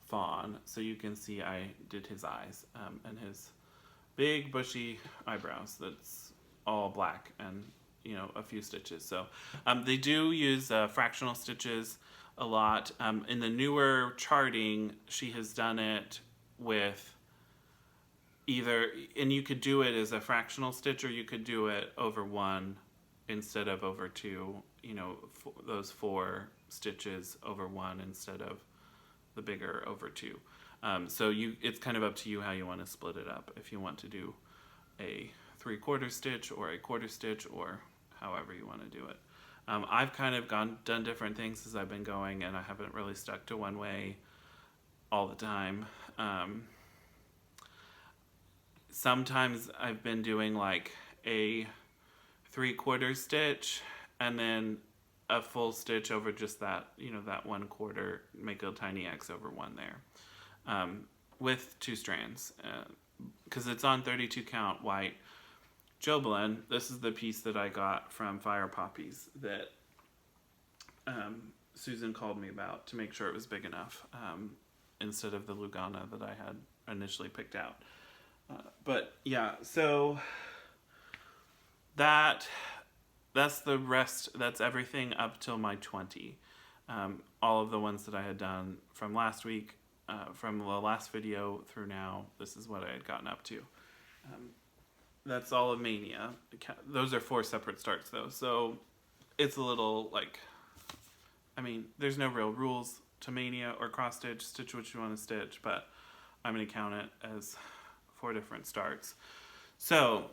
Faun. So you can see I did his eyes and his big bushy eyebrows that's all black and a few stitches. So they do use fractional stitches a lot. In the newer charting, she has done it with either, and you could do it as a fractional stitch, or you could do it over 1 instead of over 2, those 4 stitches over 1 instead of the bigger over 2. So it's kind of up to you how you want to split it up, if you want to do a 3/4 stitch or a 1/4 stitch, or however you want to do it. I've kind of done different things as I've been going, and I haven't really stuck to one way all the time. Sometimes I've been doing like a 3/4 stitch and then a full stitch over just that, that 1/4, make a tiny X over 1 there, with 2 strands, because it's on 32 count white Jobelan. This is the piece that I got from Fire Poppies that Susan called me about to make sure it was big enough, instead of the lugana that I had initially picked out. But yeah, so that's the rest. That's everything up till my 20. All of the ones that I had done from last week, from the last video through now, this is what I had gotten up to. That's all of Maynia. Those are 4 separate starts though, so it's a little like, there's no real rules to Maynia or cross stitch. Stitch what you want to stitch, but I'm going to count it as 4 different starts. So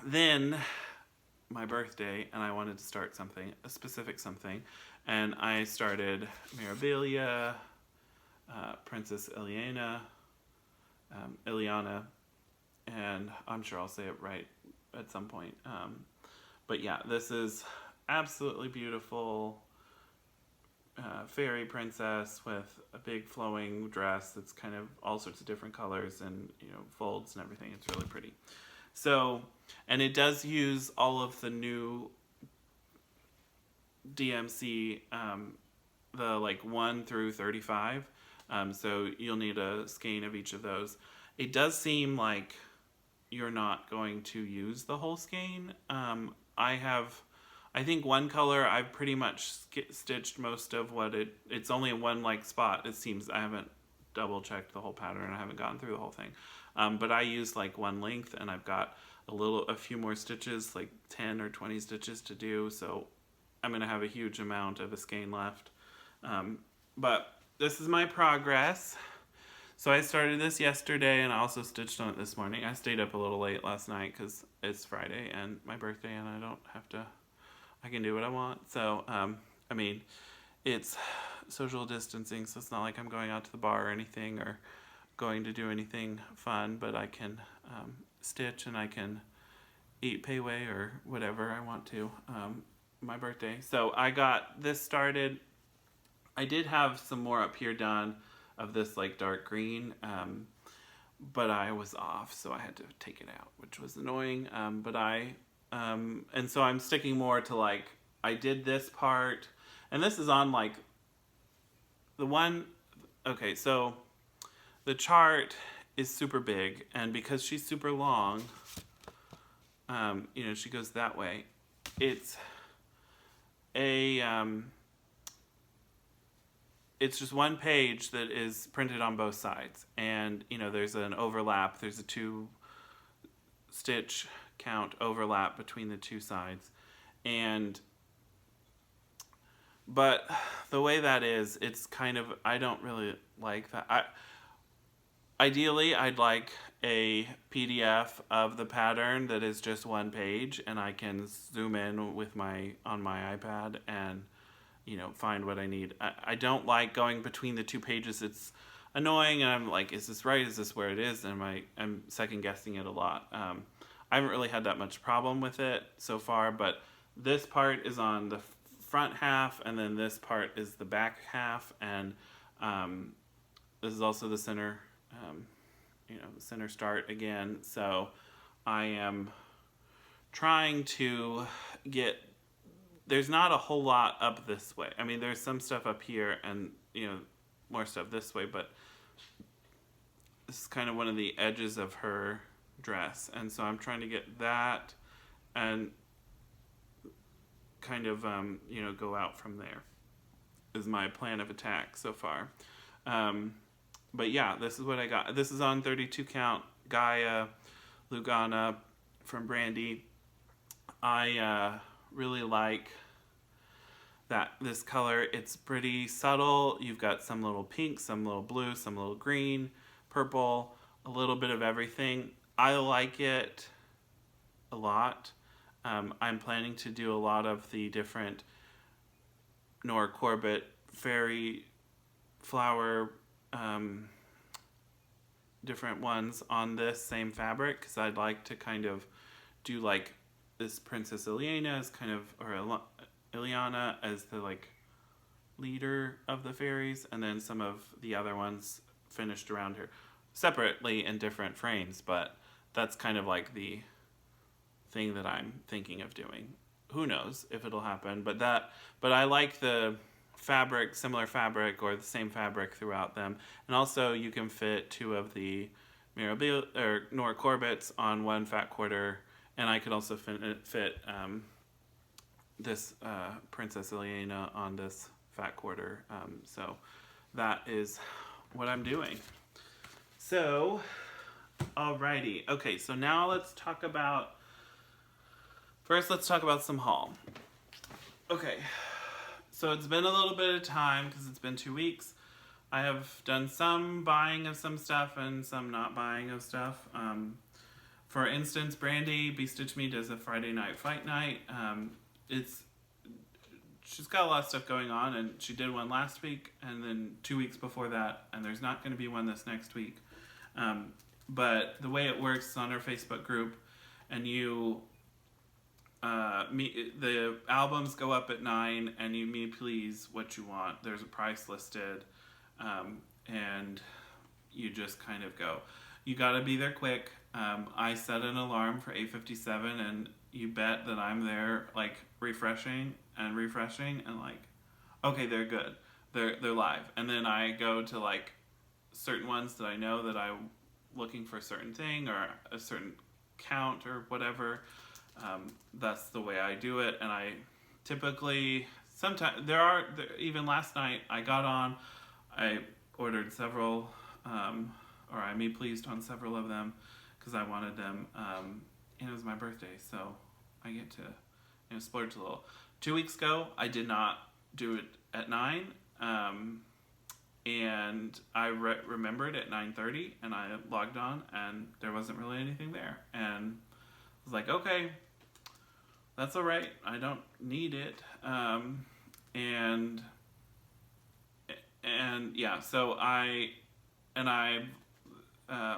then my birthday, and I wanted to start something, a specific something, and I started Mirabilia, Princess Ileana, and I'm sure I'll say it right at some point, But yeah, this is absolutely beautiful fairy princess with a big flowing dress that's kind of all sorts of different colors and, you know, folds and everything. It's really pretty. So, and it does use all of the new DMC, the like 1 through 35. So you'll need a skein of each of those. It does seem like you're not going to use the whole skein. I think one color I've pretty much stitched most of what it's only in one like spot. It seems I haven't double checked the whole pattern. I haven't gone through the whole thing. But I used like one length and I've got a few more stitches, like 10 or 20 stitches to do. So I'm going to have a huge amount of a skein left. But this is my progress. So I started this yesterday and I also stitched on it this morning. I stayed up a little late last night because it's Friday and my birthday and I can do what I want. So, I mean, it's social distancing, so it's not like I'm going out to the bar or anything or going to do anything fun, but I can stitch and I can eat Pei Wei or whatever I want to, my birthday. So I got this started. I did have some more up here done of this like dark green, but I was off, so I had to take it out, which was annoying. And so I'm sticking more to like, I did this part, and this is on like the one, okay, so the chart is super big, and because she's super long, you know, she goes that way. It's it's just one page that is printed on both sides, and you know, there's an overlap, there's a 2 stitch count overlap between the 2 sides, but the way that is, it's kind of, I don't really like that. Ideally I'd like a PDF of the pattern that is just one page and I can zoom in with on my iPad and, you know, find what I need. I don't like going between the 2 pages. It's annoying and I'm like, is this right? Is this where it is? And I'm second guessing it a lot. I haven't really had that much problem with it so far, but this part is on the front half and then this part is the back half, and this is also the center, you know, the center start again. So I am trying to there's not a whole lot up this way. I mean, there's some stuff up here and, you know, more stuff this way, but this is kind of one of the edges of her dress, and so I'm trying to get that and kind of you know, go out from there is my plan of attack so far. But yeah, this is what I got. This is on 32 count Gaia Lugana from Brandy. I really like this color. It's pretty subtle. You've got some little pink, some little blue, some little green, purple, a little bit of everything. I like it a lot. I'm planning to do a lot of the different Nora Corbett fairy flower different ones on this same fabric, because I'd like to kind of do like this Princess Ileana as kind of, or Ileana as the like leader of the fairies, and then some of the other ones finished around her separately in different frames, but that's kind of like the thing that I'm thinking of doing. Who knows if it'll happen, but I like the fabric, similar fabric or the same fabric throughout them. And also you can fit 2 of the Mirabelle or Nora Corbett's on one fat quarter, and I could also fit this Princess Ileana on this fat quarter. So that is what I'm doing. So, alrighty. Okay, so now let's talk about some haul. Okay, so it's been a little bit of time because it's been 2 weeks. I have done some buying of some stuff and some not buying of stuff. For instance, Brandy, Bestitchme does a Friday night fight night. She's got a lot of stuff going on, and she did one last week and then 2 weeks before that, and there's not going to be one this next week. But the way it works is on her Facebook group, and you the albums go up at 9, and you me please what you want. There's a price listed, and you just kind of go. You gotta be there quick. I set an alarm for 8:57, and you bet that I'm there like refreshing and like, okay, they're good. They're live. And then I go to like certain ones that I know that I'm looking for a certain thing or a certain count or whatever. That's the way I do it. And I typically, sometimes, even last night I got on, I ordered several, or I me pleased on several of them because I wanted them, and it was my birthday, so I get to splurge a little. 2 weeks ago, I did not do it at 9, and I remembered at 9:30, and I logged on, and there wasn't really anything there, and I was like, okay, that's all right, I don't need it, and yeah, so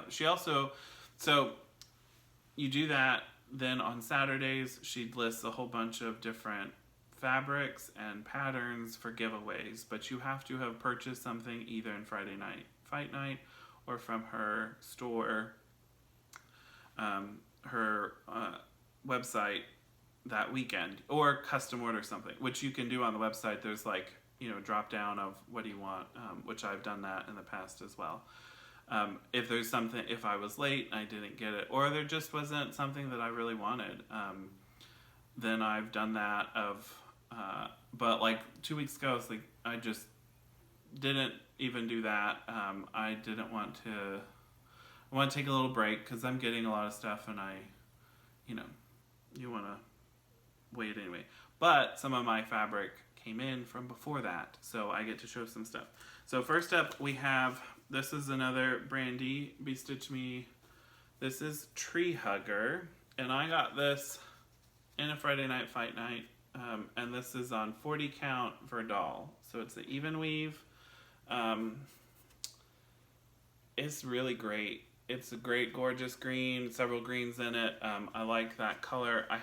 she also, so you do that, then on Saturdays, she lists a whole bunch of different fabrics and patterns for giveaways, but you have to have purchased something either in Friday Night Fight Night or from her store, her website that weekend, or custom order something, which you can do on the website. There's like, drop down of what do you want, which I've done that in the past as well. If there's something, if I was late and I didn't get it, or there just wasn't something that I really wanted, then I've done that but like 2 weeks ago, it's like, I just didn't even do that. I didn't want to, I want to take a little break because I'm getting a lot of stuff and you want to wait anyway. But some of my fabric came in from before that, so I get to show some stuff. So first up, we have, this is another Brandy Bestitchme. This is Tree Hugger, and I got this in a Friday Night Fight Night, and this is on 40 count Verdal, so it's the even weave. It's really great. It's a great, gorgeous green, several greens in it. I like that color. I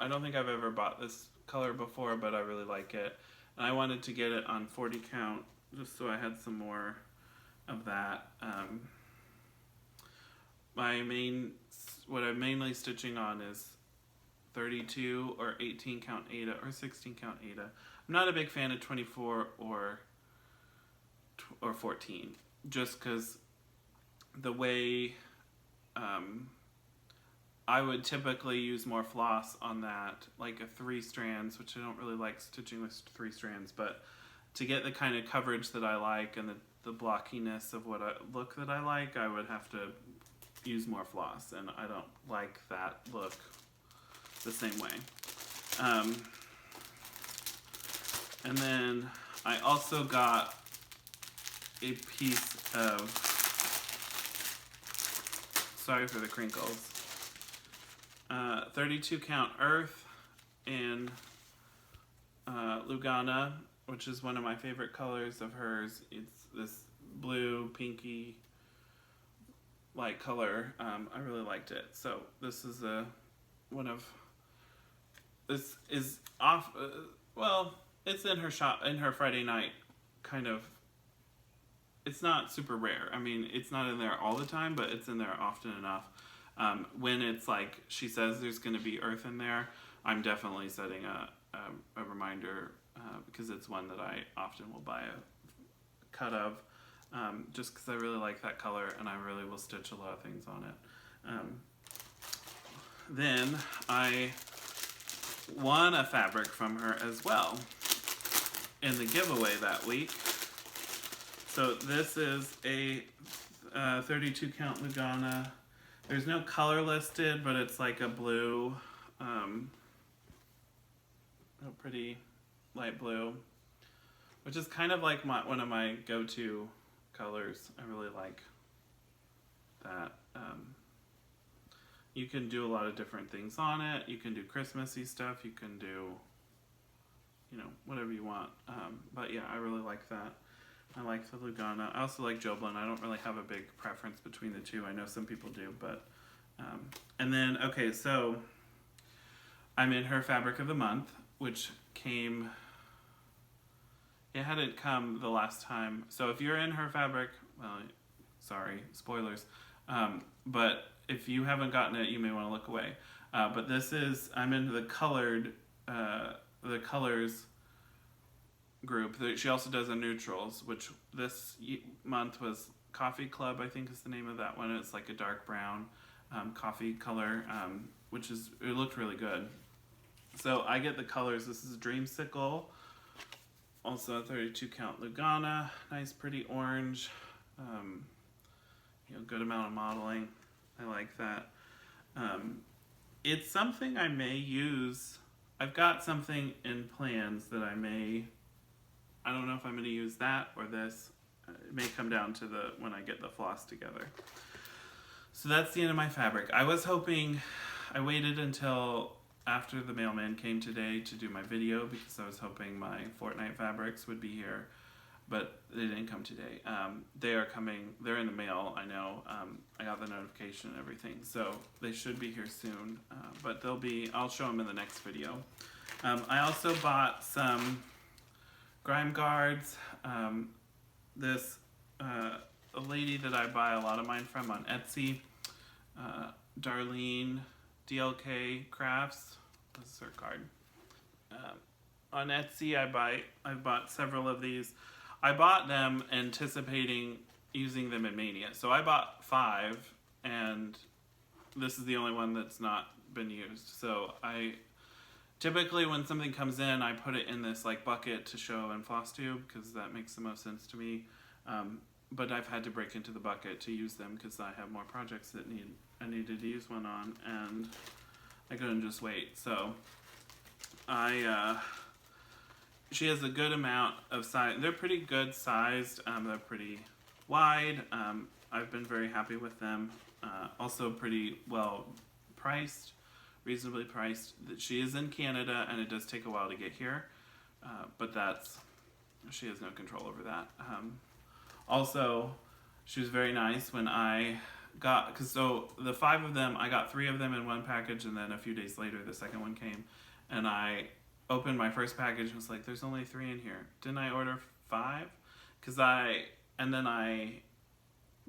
don't think I've ever bought this color before, but I really like it. And I wanted to get it on 40 count, just so I had some more of that. What I'm mainly stitching on is 32 or 18 count Aida or 16 count Aida. I'm not a big fan of 24 or 14, just because the way I would typically use more floss on that, like a 3 strands, which I don't really like stitching with 3 strands, but to get the kind of coverage that I like and the blockiness of look that I like, I would have to use more floss, and I don't like that look the same way. And then I also got a piece of, sorry for the crinkles, 32 count Earth in Lugana, which is one of my favorite colors of hers. It's this blue, pinky, light color. I really liked it. So this is this is off, well, it's in her shop, in her Friday night kind of. It's not super rare. I mean, it's not in there all the time, but it's in there often enough. When it's like she says there's going to be Earth in there, I'm definitely setting a reminder, because it's one that I often will buy a cut of, just because I really like that color and I really will stitch a lot of things on it. Then I won a fabric from her as well in the giveaway that week. So this is a 32 count Lugana. There's no color listed, but it's like a blue, a pretty light blue, which is kind of like one of my go-to colors. I really like that. You can do a lot of different things on it. You can do Christmassy stuff. You can do, whatever you want. But yeah, I really like that. I like the Lugana. I also like Jobelan. I don't really have a big preference between the two. I know some people do, but... and then, okay, so... I'm in her fabric of the month, which came, it hadn't come the last time. So if you're in her fabric, well, sorry, spoilers. But if you haven't gotten it, you may want to look away. But this is, I'm in the colors group. She also does a neutrals, which this month was Coffee Club, I think is the name of that one. It's like a dark brown coffee color, which is, it looked really good. So I get the colors. This is Dreamsicle, also a 32 count Lugana, nice pretty orange, you know, good amount of modeling. I like that. It's something I may use. I've got something in plans that I don't know if I'm going to use that or this. It may come down to when I get the floss together. So that's the end of my fabric. I was hoping, I waited until after the mailman came today to do my video because I was hoping my Fortnite fabrics would be here, but they didn't come today. They are coming, they're in the mail, I know. I got the notification and everything, so they should be here soon, but I'll show them in the next video. I also bought some grime guards. A lady that I buy a lot of mine from on Etsy, Darlene DLK Crafts, this is her card. On Etsy I bought several of these. I bought them anticipating using them in Maynia. So I bought 5 and this is the only one that's not been used. So typically when something comes in, I put it in this like bucket to show in Flosstube because that makes the most sense to me. But I've had to break into the bucket to use them because I have more projects that I needed to use one on, and I couldn't just wait. So she has a good amount of size. They're pretty good sized. They're pretty wide. I've been very happy with them. Also pretty well priced, reasonably priced. She is in Canada and it does take a while to get here, but she has no control over that. Also, she was very nice when I got, so the 5 of them, I got 3 of them in one package, and then a few days later the second one came, and I opened my first package and was like, there's only 3 in here. Didn't I order 5? And then I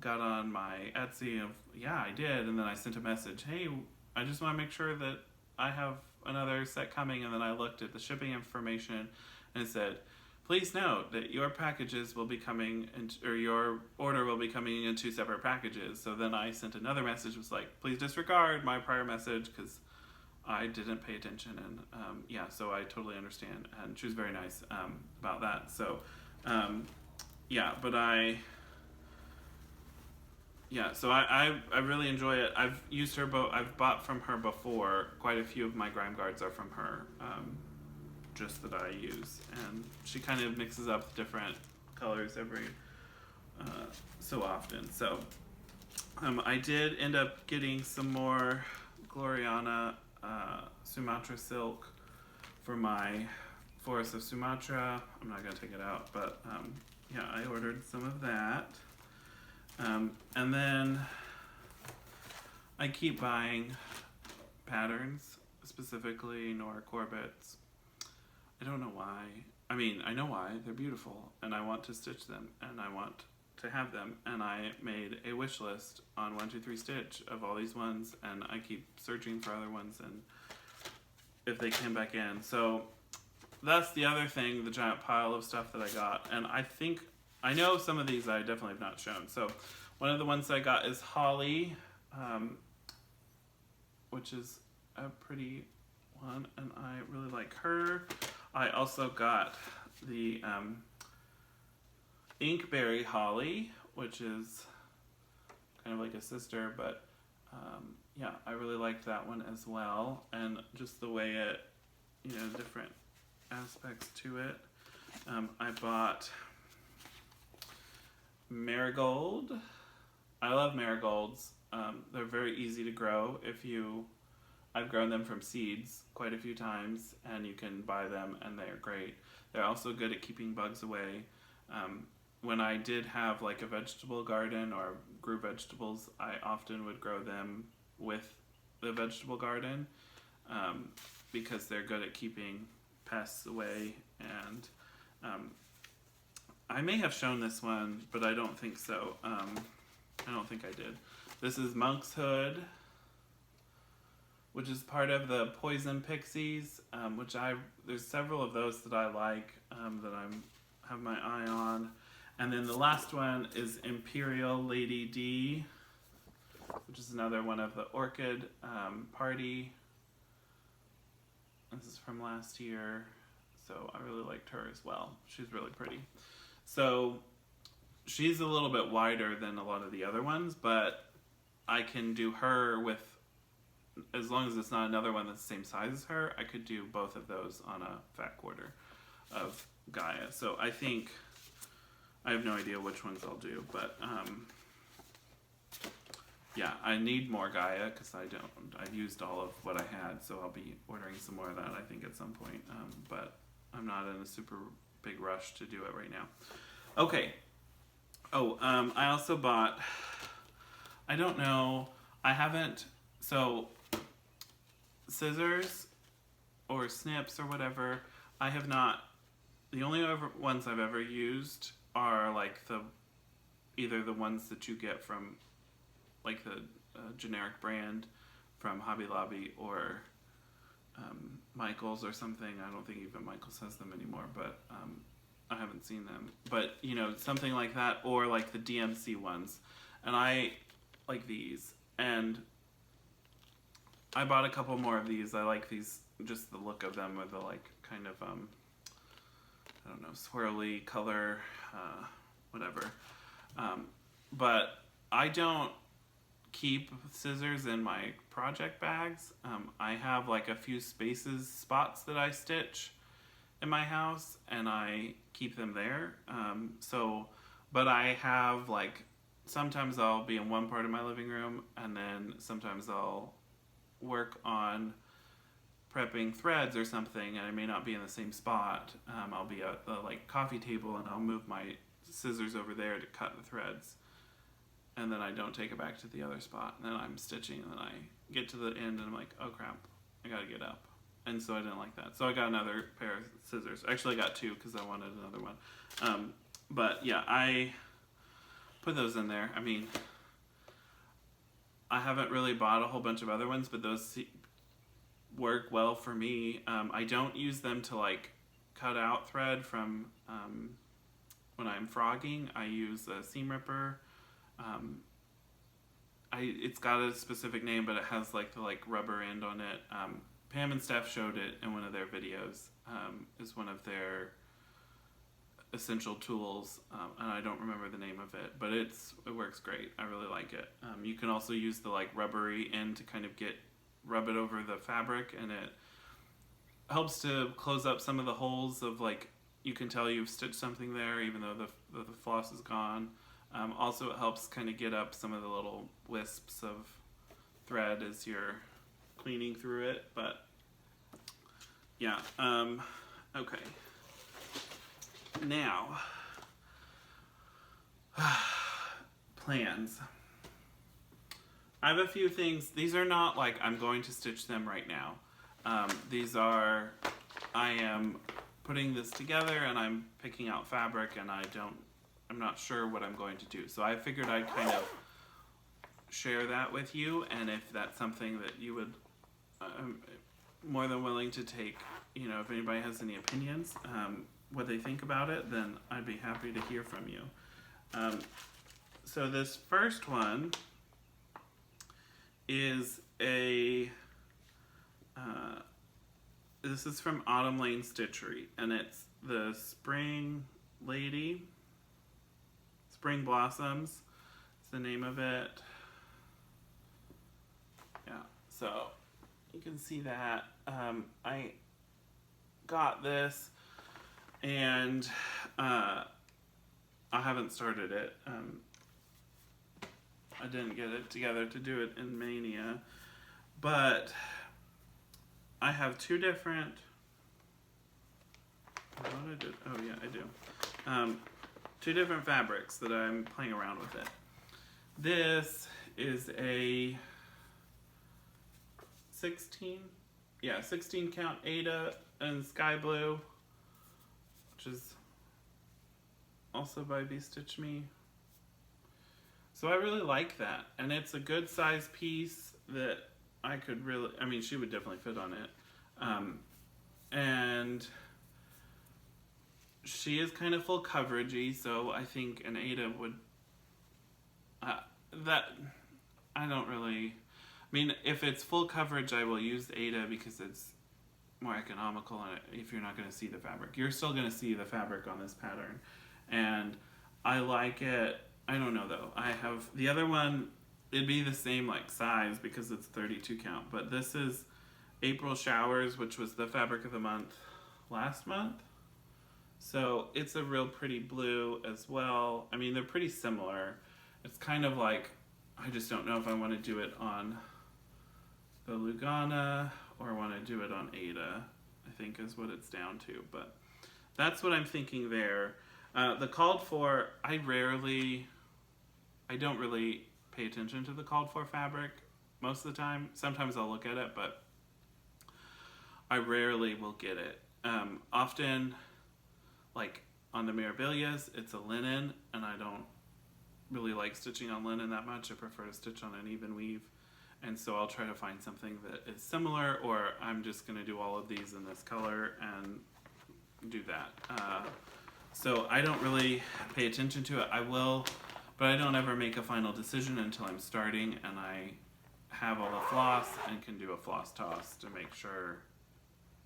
got on my Etsy of, yeah, I did, and then I sent a message, hey, I just want to make sure that I have another set coming, and then I looked at the shipping information, and it said, please note that your packages will be coming, or your order will be coming in 2 separate packages. So then I sent another message, was like, please disregard my prior message because I didn't pay attention. And yeah, so I totally understand. And she was very nice about that. So yeah, but I really enjoy it. I've used her, I've bought from her before. Quite a few of my grime guards are from her. Just that I use, and she kind of mixes up different colors every so often. So I did end up getting some more Gloriana Sumatra silk for my Forest of Sumatra. I'm not gonna take it out, but yeah, I ordered some of that, and then I keep buying patterns, specifically Nora Corbett's. I don't know why. I mean, I know why. They're beautiful, and I want to stitch them, and I want to have them, and I made a wish list on 123stitch of all these ones, and I keep searching for other ones, and if they came back in. So that's the other thing, the giant pile of stuff that I got, and I know some of these I definitely have not shown. So one of the ones I got is Holly, which is a pretty one, and I really like her. I also got the Inkberry Holly, which is kind of like a sister, but yeah, I really liked that one as well, and just the way it, different aspects to it. I bought Marigold. I love marigolds. They're very easy to grow. I've grown them from seeds quite a few times, and you can buy them, and they're great. They're also good at keeping bugs away. When I did have like a vegetable garden or grew vegetables, I often would grow them with the vegetable garden because they're good at keeping pests away. And I may have shown this one, but I don't think so. I don't think I did. This is Monk's Hood, which is part of the Poison Pixies, there's several of those that I like, that have my eye on. And then the last one is Imperial Lady D, which is another one of the Orchid Party. This is from last year, so I really liked her as well. She's really pretty. So she's a little bit wider than a lot of the other ones, but I can do her with, as long as it's not another one that's the same size as her, I could do both of those on a fat quarter of Gaia. So I think, I have no idea which ones I'll do, but yeah, I need more Gaia because I've used all of what I had, so I'll be ordering some more of that I think at some point, but I'm not in a super big rush to do it right now. Okay. Oh, I also bought, I don't know, I haven't, so scissors or snips or whatever, I have not, the only ones I've ever used are like either the ones that you get from like the generic brand from Hobby Lobby or Michael's or something. I don't think even Michael's has them anymore, but I haven't seen them. But you know, something like that, or like the DMC ones. And I like these, and I bought a couple more of these. I like these, just the look of them with the like kind of I don't know, swirly color, whatever. But I don't keep scissors in my project bags. I have like a few spots that I stitch in my house, and I keep them there. But I have like, sometimes I'll be in one part of my living room, and then sometimes I'll work on prepping threads or something, and I may not be in the same spot. I'll be at the like coffee table, and I'll move my scissors over there to cut the threads, and then I don't take it back to the other spot, and then I'm stitching, and then I get to the end, and I'm like, oh crap, I gotta get up. And so I didn't like that. So I got another pair of scissors. Actually, I got two because I wanted another one. But yeah, I put those in there. I mean, I haven't really bought a whole bunch of other ones, but those work well for me. I don't use them to like cut out thread from when I'm frogging. I use a seam ripper. It's got a specific name, but it has like the rubber end on it. Pam and Steph showed it in one of their videos. Is one of their essential tools, and I don't remember the name of it, but it works great. I really like it. You can also use the like rubbery end to kind of rub it over the fabric, and it helps to close up some of the holes of like, you can tell you've stitched something there even though the floss is gone. Also, it helps kind of get up some of the little wisps of thread as you're cleaning through it. But yeah, okay. Now, plans. I have a few things. These are not like I'm going to stitch them right now. I am putting this together, and I'm picking out fabric, and I'm not sure what I'm going to do. So I figured I'd kind of share that with you, and if that's something that you would, I'm more than willing to take, you know, if anybody has any opinions, what they think about it, then I'd be happy to hear from you. So this first one is this is from Autumn Lane Stitchery, and it's the Spring Blossoms. It's the name of it. Yeah, so you can see that. I got this, and I haven't started it. I didn't get it together to do it in Maynia, but I have two different, oh yeah, I do. Two different fabrics that I'm playing around with it. This is a 16 yeah, 16 count Aida in sky blue, which is also by Bestitchme. So I really like that, and it's a good size piece that I could really, I mean, she would definitely fit on it. And she is kind of full coveragey, so I think an Aida would, that, I don't really, I mean, if it's full coverage, I will use Aida because it's more economical, and if you're not going to see the fabric. You're still going to see the fabric on this pattern, and I like it. I don't know though. I have the other one, it'd be the same like size because it's 32 count, but this is April Showers, which was the fabric of the month last month. So it's a real pretty blue as well. I mean, they're pretty similar. It's kind of like, I just don't know if I want to do it on the Lugana or want to do it on Aida, I think is what it's down to, but that's what I'm thinking there. The called for, I don't really pay attention to the called for fabric most of the time. Sometimes I'll look at it, but I rarely will get it. Often, like on the Mirabilias, it's a linen, and I don't really like stitching on linen that much. I prefer to stitch on an even weave. And so I'll try to find something that is similar, or I'm just going to do all of these in this color and do that. So I don't really pay attention to it. I will, but I don't ever make a final decision until I'm starting and I have all the floss and can do a floss toss to make sure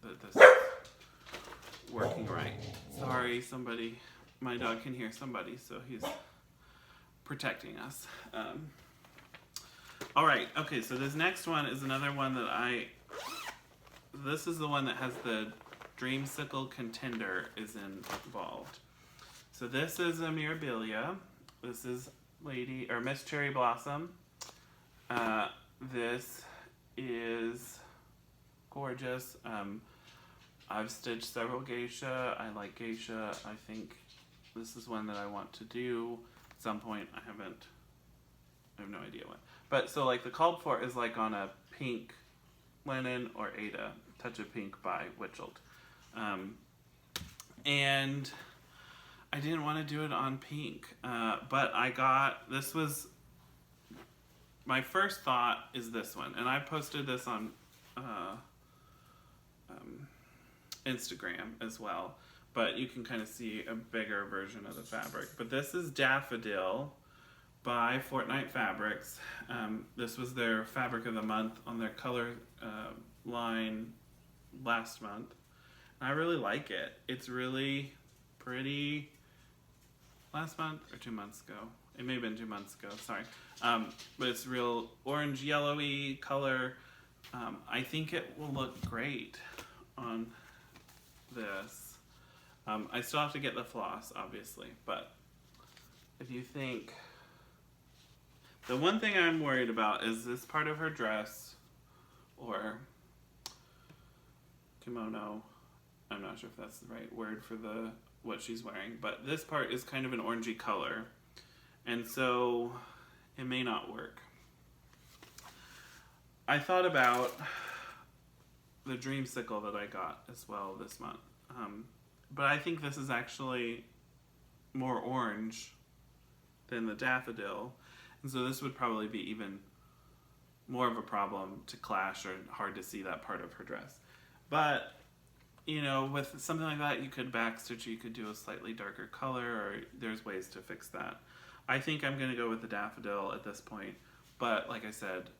that this is working right. Sorry, somebody, my dog can hear somebody, so he's protecting us. All right, okay, so this next one is another one that this is the one that has the Dreamsicle Contender is involved. So this is a Mirabilia. This is Miss Cherry Blossom. This is gorgeous. I've stitched several geisha. I like geisha. I think this is one that I want to do at some point. I have no idea when. But so like the called for is like on a pink linen or Aida, Touch of Pink by Witchelt. And I didn't want to do it on pink, but this was, my first thought is this one, and I posted this on Instagram as well, but you can kind of see a bigger version of the fabric. But this is Daffodil by Fortnite Fabrics. This was their fabric of the month on their color line last month. And I really like it. It's really pretty. Last month or 2 months ago. It may have been 2 months ago, sorry. But it's real orange yellowy color. I think it will look great on this. I still have to get the floss, obviously, but if you think, the one thing I'm worried about is this part of her dress or kimono. I'm not sure if that's the right word for what she's wearing, but this part is kind of an orangey color, and so it may not work. I thought about the Dreamsicle that I got as well this month, but I think this is actually more orange than the Daffodil, and so this would probably be even more of a problem to clash or hard to see that part of her dress. But you know, with something like that, you could backstitch, you could do a slightly darker color, or there's ways to fix that. I think I'm going to go with the Daffodil at this point, but like I said,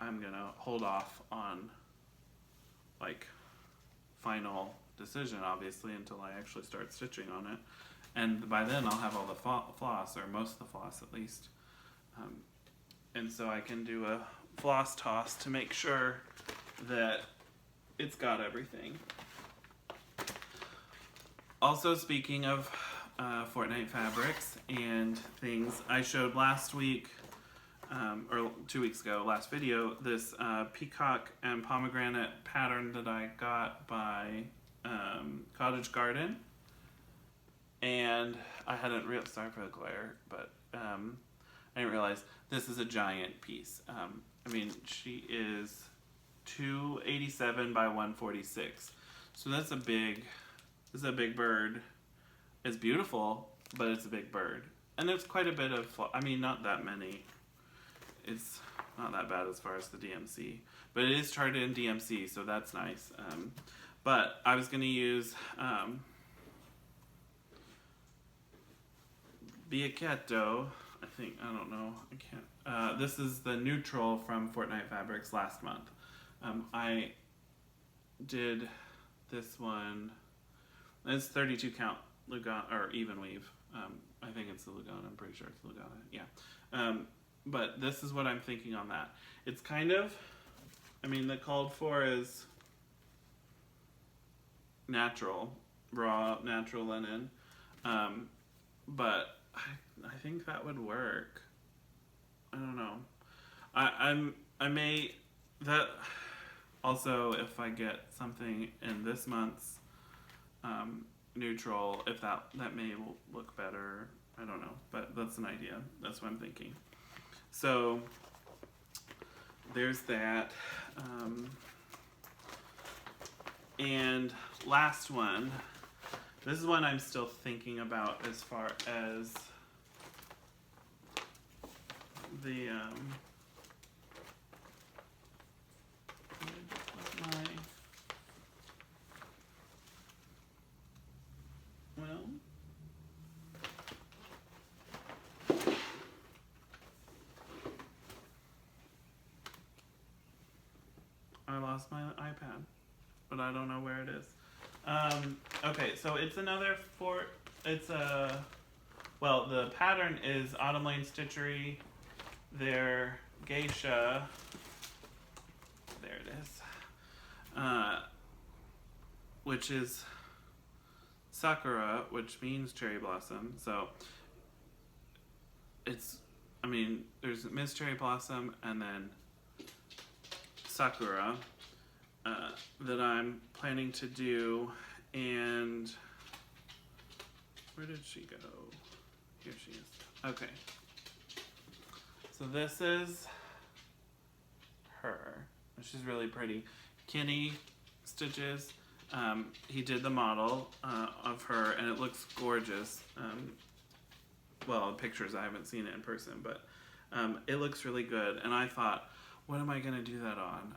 I'm going to hold off on, like, final decision, obviously, until I actually start stitching on it. And by then, I'll have all the floss, or most of the floss at least. And so I can do a floss toss to make sure that it's got everything. Also, speaking of Fortnite Fabrics and things, I showed last week, or 2 weeks ago, last video, this peacock and pomegranate pattern that I got by Cottage Garden. And I hadn't realized, sorry for the glare, but I didn't realize this is a giant piece. I mean, she is 287 by 146. So that's a big bird. It's beautiful, but it's a big bird. And there's quite a bit of, I mean, not that many. It's not that bad as far as the DMC. But it is charted in DMC, so that's nice. But I was going to use Biacchetto, I think, I don't know, I can't. This is the neutral from Fortnite Fabrics last month. I did this one, it's 32 count lugana, or even weave. I think it's the lugana, I'm pretty sure it's the lugana, yeah. But this is what I'm thinking on that. It's kind of, I mean, the called for is natural, raw, natural linen. But I think that would work. I don't know. I may, that, also if I get something in this month's neutral, if that may look better. I don't know, but that's an idea. That's what I'm thinking. So there's that. And last one. This is one I'm still thinking about as far as the I lost my iPad, but I don't know where it is. Okay, so it's another well, the pattern is Autumn Lane Stitchery, their Geisha, there it is, which is Sakura, which means cherry blossom, so it's, I mean, there's Miss Cherry Blossom and then Sakura, that I'm planning to do, and where did she go? Here she is. Okay. So this is her. She's really pretty. Kenny Stitches, he did the model of her, and it looks gorgeous. Well, pictures, I haven't seen it in person, but it looks really good. And I thought, what am I gonna do that on?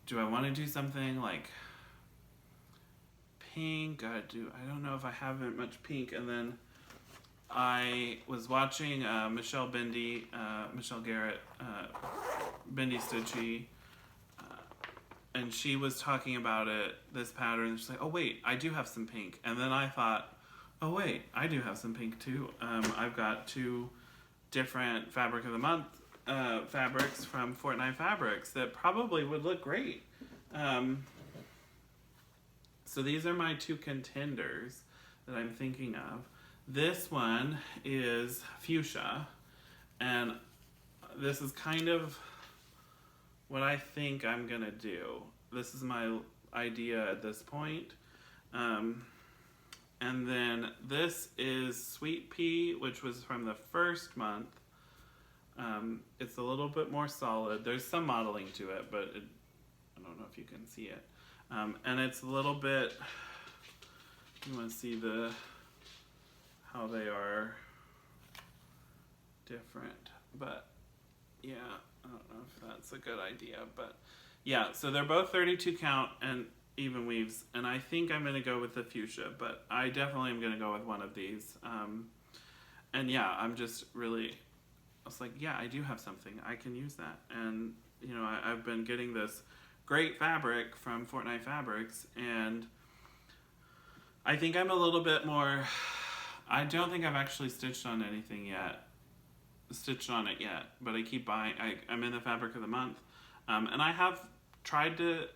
Do I want to do something like pink? I don't know if I have much pink. And then I was watching Michelle Garrett, Bendy Stitchy, and she was talking about this pattern. She's like, oh wait, I do have some pink. And then I thought, oh wait, I do have some pink too. I've got 2 different Fabric of the Month fabrics from Fortnite Fabrics that probably would look great. So these are my 2 contenders that I'm thinking of. This one is fuchsia, and this is kind of what I think I'm gonna do. This is my idea at this point. And then this is Sweet Pea, which was from the first month. It's a little bit more solid. There's some modeling to it, but I don't know if you can see it. And it's a little bit, you want to see how they are different, but yeah, I don't know if that's a good idea, but yeah, so they're both 32 count and even weaves, and I think I'm going to go with the fuchsia, but I definitely am going to go with one of these. And yeah, I'm just really, I was like, yeah, I do have something. I can use that. And, you know, I've been getting this great fabric from Fortnite Fabrics, and I think I'm a little bit more, I don't think I've actually stitched on it yet, but I keep buying, I'm in the Fabric of the Month. And I have tried to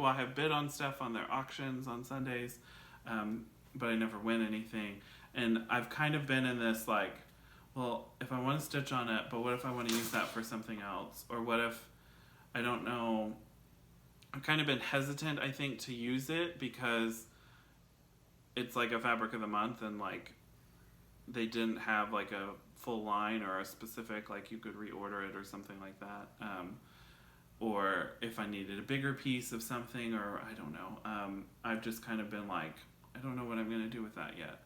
I have bid on stuff on their auctions on Sundays, but I never win anything. And I've kind of been in this like, well, if I want to stitch on it, but what if I want to use that for something else? Or what if, I don't know, I've kind of been hesitant, I think, to use it because it's like a Fabric of the Month, and like they didn't have like a full line or a specific, like you could reorder it or something like that. or if I needed a bigger piece of something, or I don't know. I've just kind of been like, I don't know what I'm going to do with that yet.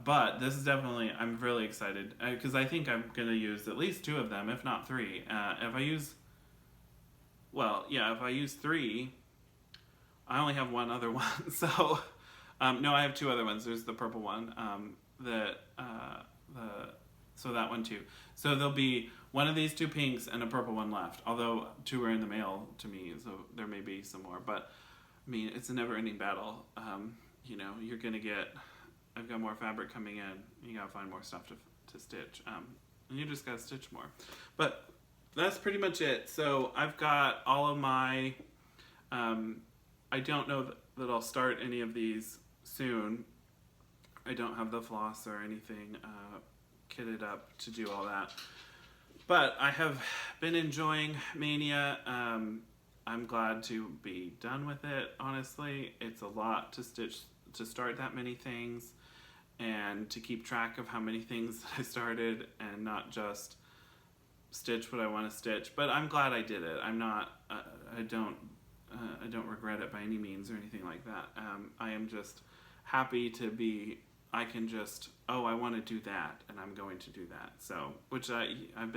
But this is definitely, I'm really excited because I think I'm going to use at least 2 of them, if not 3. If I use 3, I only have 1 other one. So, no, I have 2 other ones. There's the purple one, so that one too. So there'll be one of these 2 pinks and a purple one left. Although 2 are in the mail to me, so there may be some more. But I mean, it's a never-ending battle. You know, you're gonna get. I've got more fabric coming in. You gotta find more stuff to stitch, and you just gotta stitch more. But that's pretty much it. So I've got all of my. I don't know that I'll start any of these soon. I don't have the floss or anything kitted up to do all that. But I have been enjoying Maynia. I'm glad to be done with it, honestly. It's a lot to stitch, to start that many things, and to keep track of how many things that I started and not just stitch what I want to stitch. But I'm glad I did it. I'm not, I don't regret it by any means or anything like that. I am just happy to be, I can just, I want to do that, and I'm going to do that. So, which I've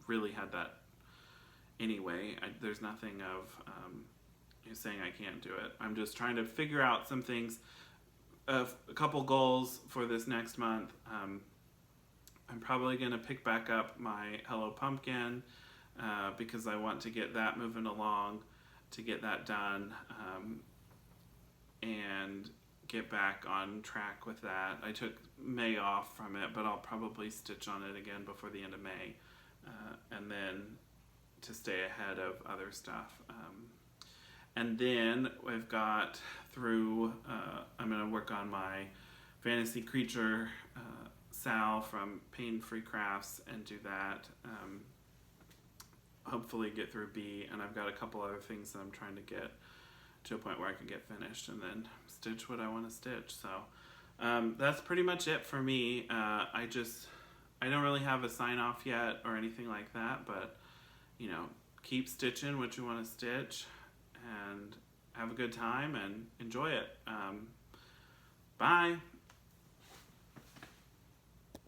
really had that anyway. There's nothing of saying I can't do it. I'm just trying to figure out some things, a couple goals for this next month. I'm probably going to pick back up my Hello Pumpkin because I want to get that moving along, to get that done, and get back on track with that. I took May off from it, but I'll probably stitch on it again before the end of May, and then to stay ahead of other stuff. And then we've got through, I'm going to work on my fantasy creature Sal from Paine Free Crafts and do that. Hopefully get through B, and I've got a couple other things that I'm trying to get to a point where I can get finished and then stitch what I want to stitch. So that's pretty much it for me. I don't really have a sign off yet or anything like that, but you know, keep stitching what you want to stitch and have a good time and enjoy it. Bye.